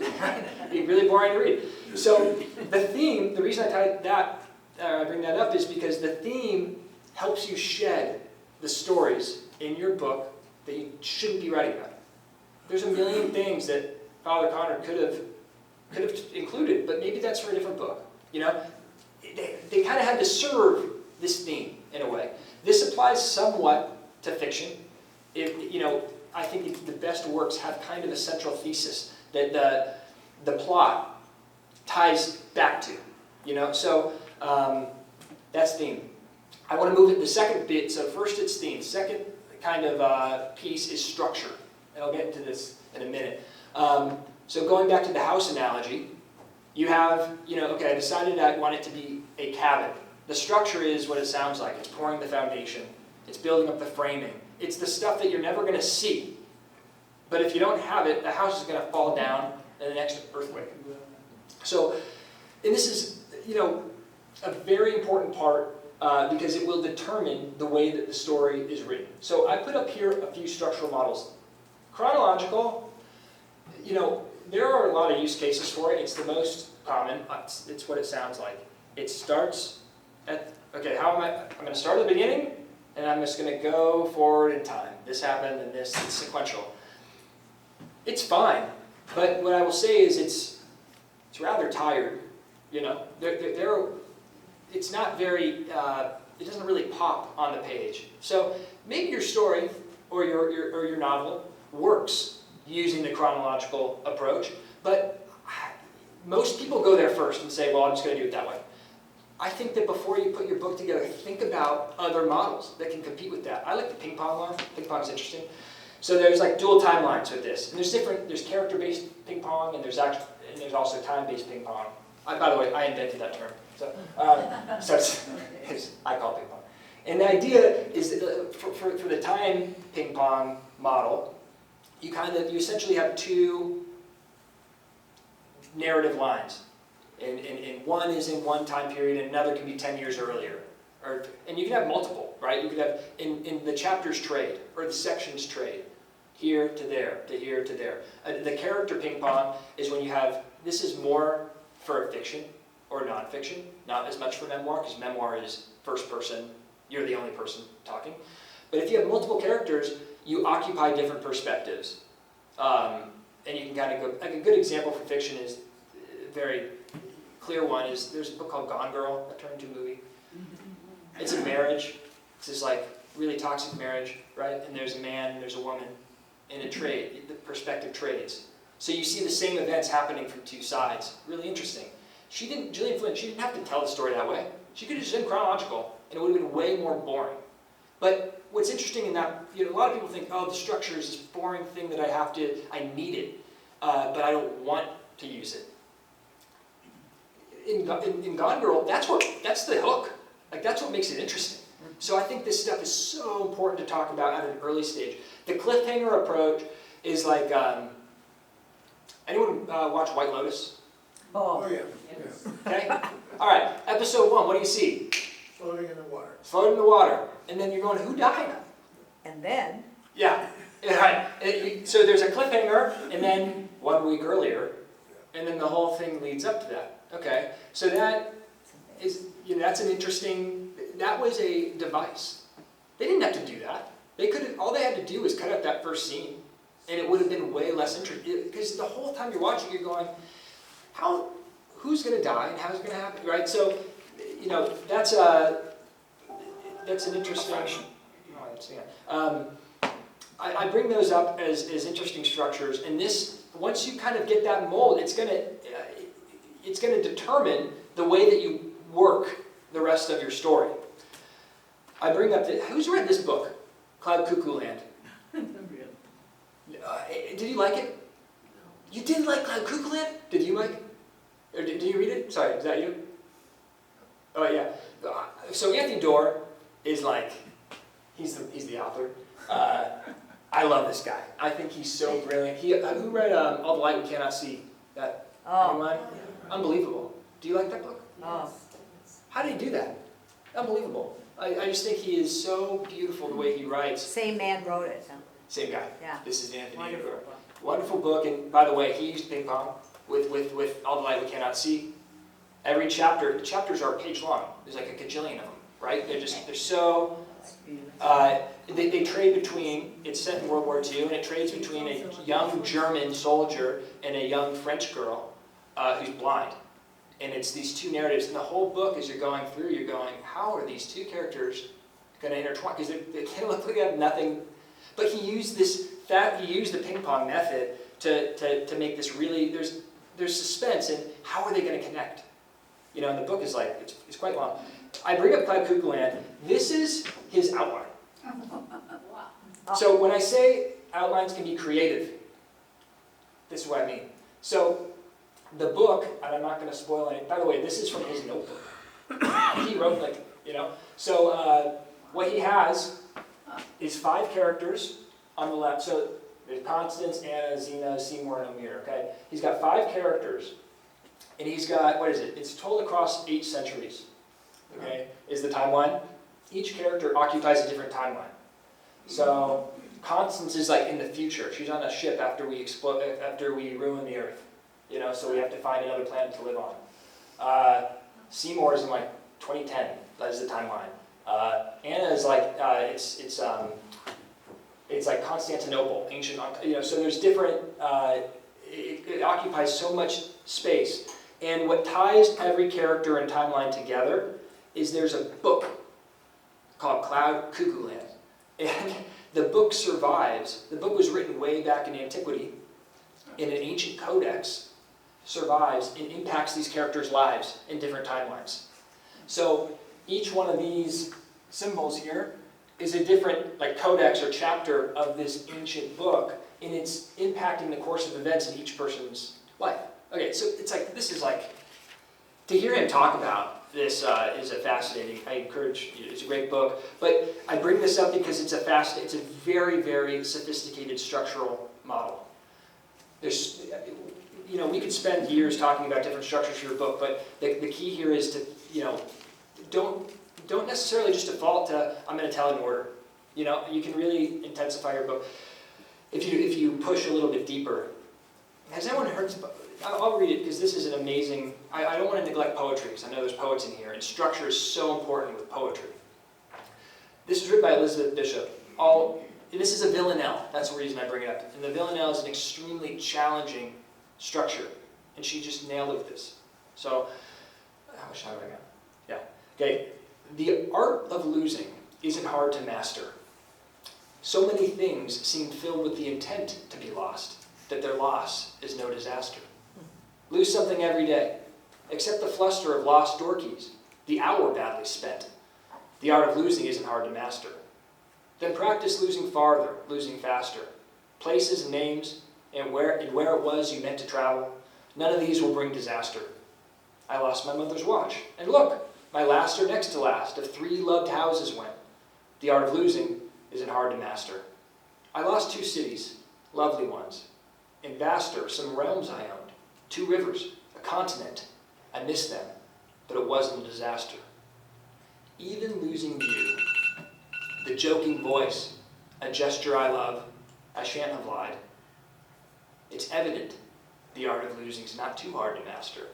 be really boring to read. So the reason I bring that up is because the theme helps you shed the stories in your book that you shouldn't be writing about. There's a million things that Father Connor could have included, but maybe that's for a different book. They kind of had to serve this theme in a way. This applies somewhat to fiction. I think the best works have kind of a central thesis that the plot ties back to. So that's theme. I want to move it to the second bit. So first it's theme. Second kind of piece is structure. And I'll get into this in a minute. So going back to the house analogy, you have, okay, I decided I want it to be a cabin. The structure is what it sounds like. It's pouring the foundation. It's building up the framing. It's the stuff that you're never going to see. But if you don't have it, the house is going to fall down in the next earthquake. So, and this is, a very important part because it will determine the way that the story is written. So I put up here a few structural models. Chronological, there are a lot of use cases for it. It's the most common. It's what it sounds like. It starts at, okay, I'm going to start at the beginning, and I'm just going to go forward in time. This happened, and this is sequential. It's fine, but what I will say is it's rather tired. You know, it's not very. It doesn't really pop on the page. So maybe your story or your novel works using the chronological approach, but most people go there first and say, well, I'm just going to do it that way. I think that before you put your book together, think about other models that can compete with that. I like the ping pong one. Ping pong is interesting. So there's like dual timelines with this. And there's character-based ping pong, and there's also time-based ping pong. By the way, I invented that term. So I call it ping pong. And the idea is that for the time ping pong model, you essentially have two narrative lines. And one is in one time period, and another can be 10 years earlier. And you can have multiple, right? You could have, in the chapters trade, or the sections trade, here to there, to here to there. The character ping pong is when you have, this is more for fiction or nonfiction, not as much for memoir, because memoir is first person, you're the only person talking. But if you have multiple characters, you occupy different perspectives. And you can kind of go, like a good example for fiction is, very clear one is, there's a book called Gone Girl that turned into a movie. It's a marriage. It's this like really toxic marriage, right? And there's a man and there's a woman in a trade. The perspective trades. So you see the same events happening from two sides. Really interesting. Gillian Flynn, she didn't have to tell the story that way. She could have just been chronological, and it would have been way more boring. But what's interesting in that, a lot of people think, oh, the structure is this boring thing that I need it, but I don't want to use it. In Gone Girl, that's the hook. Like, that's what makes it interesting. So I think this stuff is so important to talk about at an early stage. The cliffhanger approach is like, anyone watch White Lotus? Oh, yeah. Okay? All right, episode 1, what do you see? Floating in the water. Floating in the water. And then you're going, who died? And then, Yeah. Right. So there's a cliffhanger, and then 1 week earlier, and then the whole thing leads up to that. Okay, so that is, that's an interesting, that was a device. They didn't have to do that. All they had to do was cut out that first scene, and it would have been way less interesting, because the whole time you're watching, you're going, who's going to die, and how's it going to happen, right? So, that's an interesting, I bring those up as interesting structures, and once you kind of get that mold, it's going to determine the way that you work the rest of your story. I bring up who's read this book, Cloud Cuckoo Land? Did you like it? You did like Cloud Cuckoo Land? Did you, Mike? Or did you read it? Sorry, is that you? Oh yeah. So Anthony Doerr is like, he's the author. I love this guy. I think he's so brilliant. Who read All the Light We Cannot See? Anyone? Unbelievable. Do you like that book? oh, How did he do that? Unbelievable. I just think he is so beautiful the way he writes. same man wrote it. Huh? Same guy. Yeah. This is Anthony Wonderful Doerr. book. Wonderful book, and by the way, he used ping pong with All the Light We Cannot See. Every chapter, the chapters are a page long. There's like a gajillion of them, right? They're so, they trade between, it's set in World War II, and it trades between a young German soldier and a young French girl who's blind. And it's these two narratives, and the whole book, as you're going through, you're going, how are these two characters going to intertwine? Because they look like they have nothing. But he used the ping pong method to make this really, there's suspense, and how are they going to connect? And the book is like, it's quite long. I bring up Cloud Cuckoo Land. This is his outline. Wow. So when I say outlines can be creative, this is what I mean. So the book, and I'm not going to spoil any, by the way, this is from his notebook. He wrote so what he has is 5 characters on the left. So there's Constance, Anna, Zena, Seymour, and Amir, okay? He's got 5 characters, and he's got, what is it? It's told across 8 centuries, okay, is the timeline. Each character occupies a different timeline. So Constance is like in the future. She's on a ship after we ruin the Earth, so we have to find another planet to live on. Seymour is in like 2010, that is the timeline. Anna is like, it's like Constantinople, ancient, so there's different, it occupies so much space. And what ties every character and timeline together is there's a book called Cloud Cuckoo Land. And the book survives. The book was written way back in antiquity in an ancient codex, survives and impacts these characters' lives in different timelines. So each one of these symbols here is a different codex or chapter of this ancient book, and it's impacting the course of events in each person's life. Okay, so this is to hear him talk about this is a fascinating. I encourage you. It's a great book, but I bring this up because it's a very, very sophisticated structural model. There's, we could spend years talking about different structures for your book, but the key here is to, don't necessarily just default to, I'm going to tell it in order. You can really intensify your book if you push a little bit deeper. Has anyone heard? I'll read it because this is an amazing. I don't want to neglect poetry because I know there's poets in here, and structure is so important with poetry. This is written by Elizabeth Bishop. This is a villanelle. That's the reason I bring it up. And the villanelle is an extremely challenging structure, and she just nailed it with this. So, how much time have I got? Yeah. Okay. The art of losing isn't hard to master. So many things seem filled with the intent to be lost, that their loss is no disaster. Lose something every day. Accept the fluster of lost door keys, the hour badly spent. The art of losing isn't hard to master. Then practice losing farther, losing faster. Places and names, and where it was you meant to travel. None of these will bring disaster. I lost my mother's watch, and look, my last or next to last of 3 loved houses went. The art of losing isn't hard to master. I lost 2 cities, lovely ones, and vaster, some realms I owned, 2 rivers, a continent. I missed them, but it wasn't a disaster. Even losing you, the joking voice, a gesture I love, I shan't have lied. It's evident the art of losing is not too hard to master,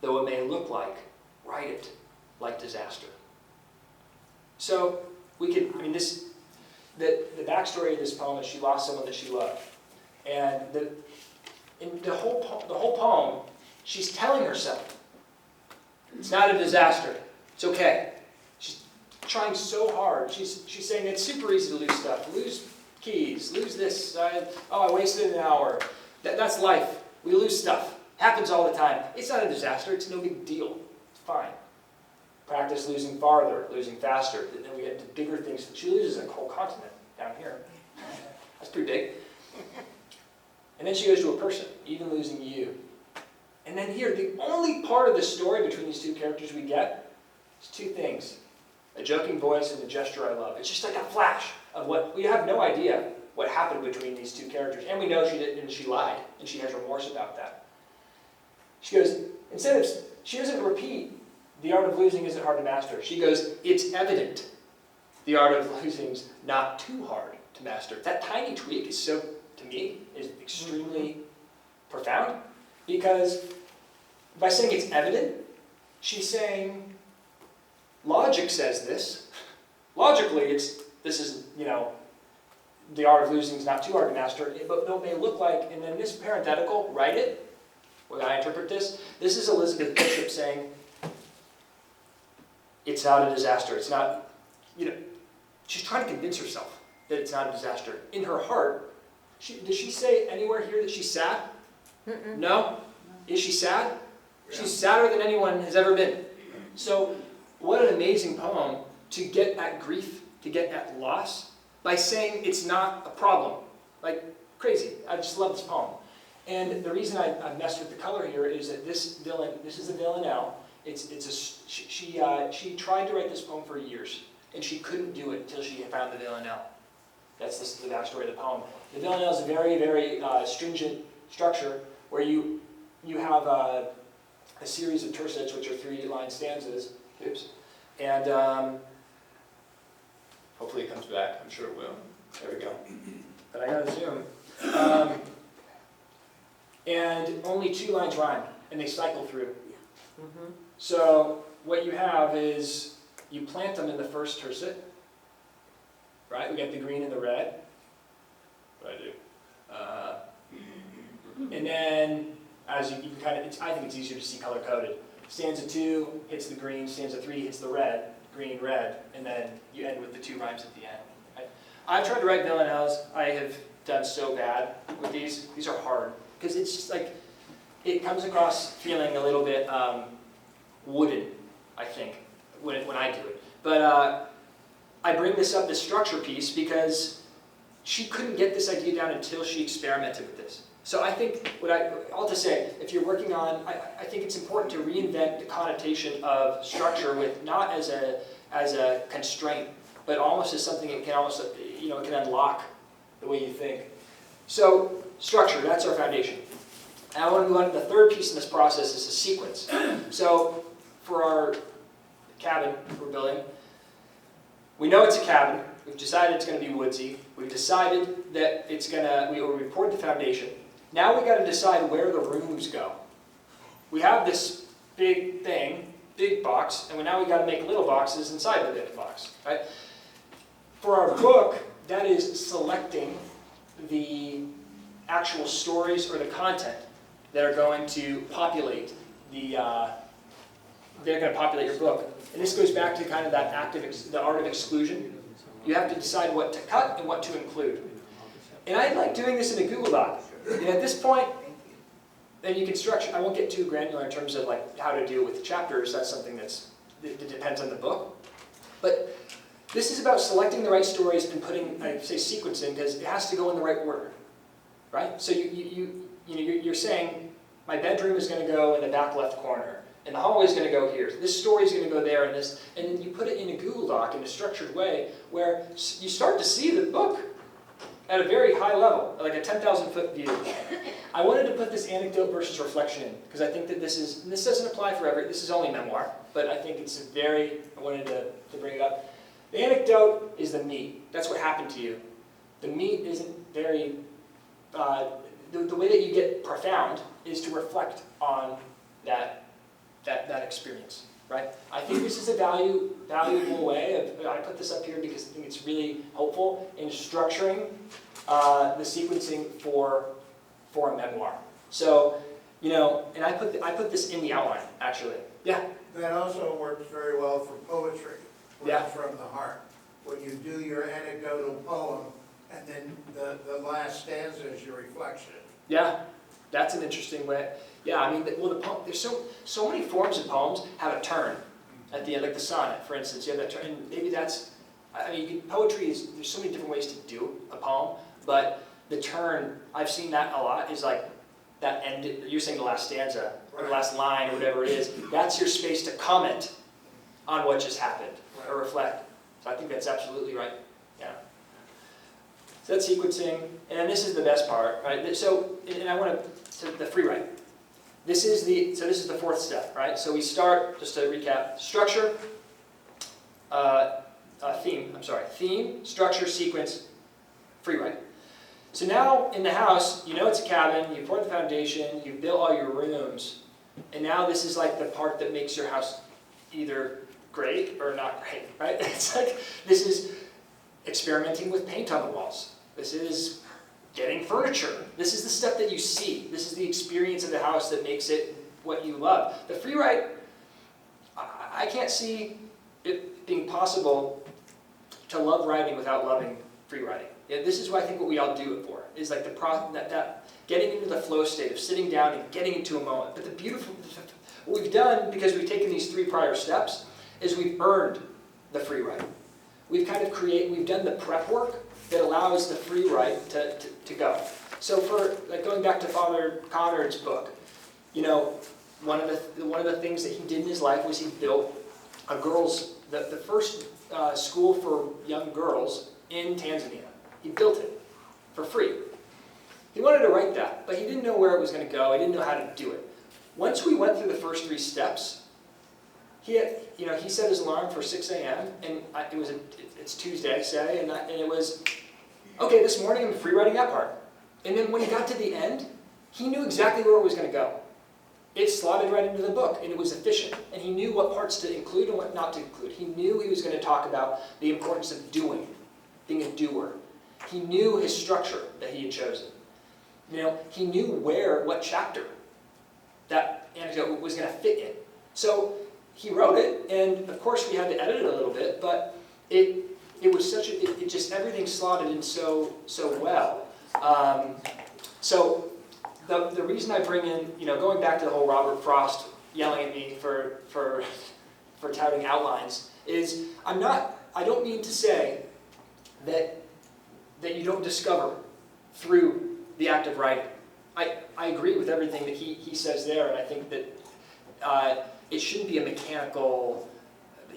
though it may look like, write it, like disaster. So we could, the backstory of this poem is she lost someone that she loved. And the whole poem, she's telling herself, it's not a disaster, it's okay. She's trying so hard. She's saying it's super easy to lose stuff. Lose keys, lose this, I wasted an hour. That's life. We lose stuff. Happens all the time. It's not a disaster, it's no big deal. It's fine. Practice losing farther, losing faster. Then we get to bigger things. She loses a whole continent down here. That's pretty big. And then she goes to a person, even losing you. And then here, the only part of the story between these 2 characters we get is 2 things. A joking voice and a gesture I love. It's just like a flash of what, we have no idea what happened between these 2 characters. And we know she didn't, and she lied, and she has remorse about that. She goes, she doesn't repeat, the art of losing isn't hard to master. She goes, it's evident the art of losing's not too hard to master. That tiny tweak is so, to me, is extremely profound, because by saying it's evident, she's saying, logic says this. Logically, this is, the art of losing is not too hard to master, but though it may look like, and then this parenthetical, write it, when I interpret this is Elizabeth Bishop saying, it's not a disaster. It's not, she's trying to convince herself that it's not a disaster. In her heart, does she say anywhere here that she's sad? Mm-mm. No? Is she sad? Yeah. She's sadder than anyone has ever been. So, what an amazing poem to get at grief, to get at loss, by saying it's not a problem. Like, crazy. I just love this poem. And the reason I messed with the color here is that this is a villanelle. She tried to write this poem for years, and she couldn't do it until she found the villanelle. This is the backstory of the poem. The villanelle is a very, very stringent structure where you have a series of tercets, which are 3-line stanzas. Oops. And hopefully it comes back. I'm sure it will. There we go. But I gotta zoom. And only 2 lines rhyme, and they cycle through. Mm-hmm. So what you have is you plant them in the first tercet, right? We got the green and the red. What do I do? And then, as you can kind of, I think it's easier to see color-coded. Stanza 2 hits the green, stanza 3 hits the red, green, red, and then you end with the 2 rhymes at the end. Right? I've tried to write villanelles. I have done so bad with these. These are hard, because it's just like, it comes across feeling a little bit wooden, I think, when I do it. But I bring this up, this structure piece, because she couldn't get this idea down until she experimented with this. So I think, all to say, if you're working on, I think it's important to reinvent the connotation of structure with not as a constraint, but almost as something it can almost, it can unlock the way you think. So structure, that's our foundation. And I want to move on to the third piece in this process is the sequence. So for our cabin we're building, we know it's a cabin. We've decided it's going to be woodsy. We've decided that we poured the foundation. Now we got to decide where the rooms go. We have this big thing, big box, and now we got to make little boxes inside the big box, right? For our book, that is selecting the actual stories or the content that are going to populate they're going to populate your book. And this goes back to kind of that the art of exclusion. You have to decide what to cut and what to include. And I like doing this in a Google Doc. And at this point, then you can structure. I won't get too granular in terms of like how to deal with chapters. That's something that depends on the book. But this is about selecting the right stories and putting, I say sequencing, because it has to go in the right order, right? So you're saying my bedroom is going to go in the back left corner, and the hallway is going to go here. This story is going to go there, and this, and then you put it in a Google Doc in a structured way where you start to see the book at a very high level, like a 10,000-foot view. I wanted to put this anecdote versus reflection in, because I think that this doesn't apply forever. This is only memoir, but I think it's I wanted to bring it up. The anecdote is the meat. That's what happened to you. The meat isn't very, the way that you get profound is to reflect on that experience, right? I think this is a valuable way of, I put this up here because I think it's really helpful in structuring the sequencing for a memoir. So, and I put this in the outline, actually. Yeah? That also works very well for poetry. Yeah. From the heart. When you do your anecdotal poem, and then the last stanza is your reflection. Yeah, that's an interesting way. Yeah, I mean, the poem, there's so many forms of poems have a turn at the end, like the sonnet, for instance. You have that turn, and maybe that's, I mean, poetry is, there's so many different ways to do a poem, but the turn, I've seen that a lot, is like that end, you're saying the last stanza, or the last line, or whatever it is. That's your space to comment on what just happened, or reflect. So I think that's absolutely right. Yeah. So that's sequencing, and then this is the best part, right? So, and I want to the free write. This is the fourth step, right? So we start, just to recap, structure, theme, structure, sequence, free write. So now in the house, it's a cabin, you poured the foundation, you built all your rooms, and now this is like the part that makes your house either great or not great, right? It's like, this is experimenting with paint on the walls. This is getting furniture. This is the stuff that you see. This is the experience of the house that makes it what you love. The free write, I can't see it being possible to love writing without loving free writing. Yeah, this is what I think what we all do it for, is like that getting into the flow state of sitting down and getting into a moment. But what we've done, because we've taken these 3 prior steps, is we've earned the free write. We've done the prep work that allows the free write to go. So for, like, going back to Father Conrad's book, one of the things that he did in his life was he built the first school for young girls in Tanzania. He built it for free. He wanted to write that, but he didn't know where it was going to go. He didn't know how to do it. Once we went through the first 3 steps, he set his alarm for 6 a.m. and it's Tuesday, say, and it was, okay, this morning I'm free writing that part. And then when he got to the end, he knew exactly where it was going to go. it slotted right into the book, and it was efficient. And he knew what parts to include and what not to include. He knew he was going to talk about the importance of doing, being a doer. He knew his structure that he had chosen. You know, he knew what chapter that anecdote was going to fit in. So he wrote it, and of course we had to edit it a little bit, but it was such a, it just, everything slotted in so well. So the reason I bring in, you know, going back to the whole Robert Frost yelling at me for touting outlines, is I don't mean to say that you don't discover through the act of writing. I agree with everything that he says there, and I think that it shouldn't be a mechanical,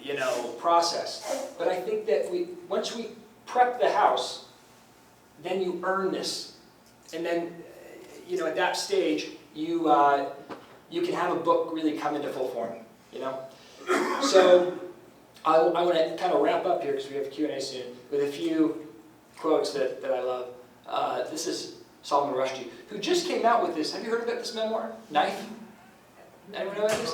you know, process. But I think that once we prep the house, then you earn this, and then, you know, at that stage, you can have a book really come into full form, you know? So I want to kind of wrap up here, because we have a Q&A soon, with a few quotes that I love. This is Salman Rushdie, who just came out with this. Have you heard about this memoir, Knife? Anyone know about this?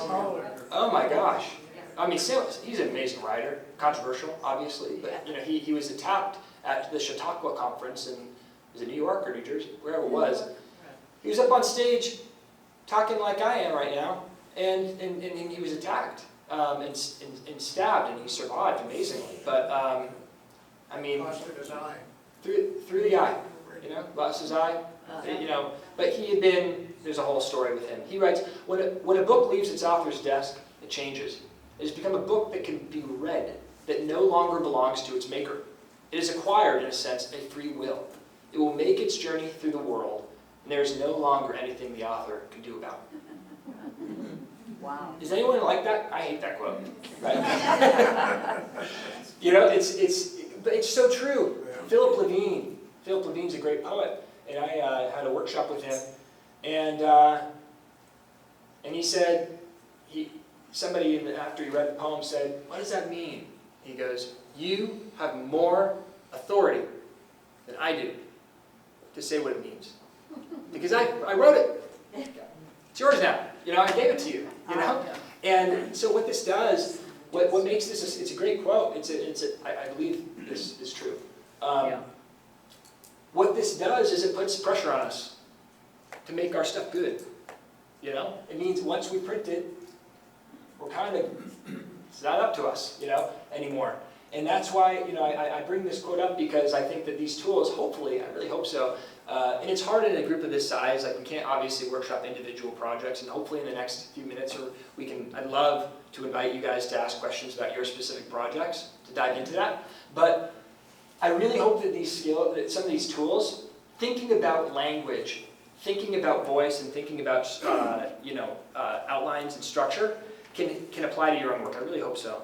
Oh my gosh. I mean, he's an amazing writer, controversial, obviously, but you know, he was attacked at the Chautauqua conference in, was it New York or New Jersey, wherever it was. He was up on stage talking like I am right now, and he was attacked and stabbed, and he survived amazingly. But I mean, through the eye, you know, lost his eye, you know. But he had been. There's a whole story with him. He writes, when a book leaves its author's desk, it changes. It has become a book that can be read, that no longer belongs to its maker. It has acquired, in a sense, a free will. It will make its journey through the world, and there is no longer anything the author can do about it. Wow. Is anyone like that? I hate that quote. Right? You know, but it's so true. Philip Levine's a great poet, and I had a workshop with him, and he said, somebody after he read the poem said, "What does that mean?" He goes, "You have more authority than I do to say what it means, because I wrote it. It's yours now. You know, I gave it to you. You know." And so what this does, what makes this, it's a great quote. I believe this is true. What this does is it puts pressure on us to make our stuff good. You know, it means once we print it, we're kind of, it's not up to us, you know, anymore. And that's why, you know, I bring this quote up, because I think that these tools, hopefully, I really hope so, and it's hard in a group of this size, like we can't obviously workshop individual projects, and hopefully in the next few minutes, I'd love to invite you guys to ask questions about your specific projects, to dive into that. But I really hope that some of these tools, thinking about language, thinking about voice, and thinking about, outlines and structure, can apply to your own work. I really hope so.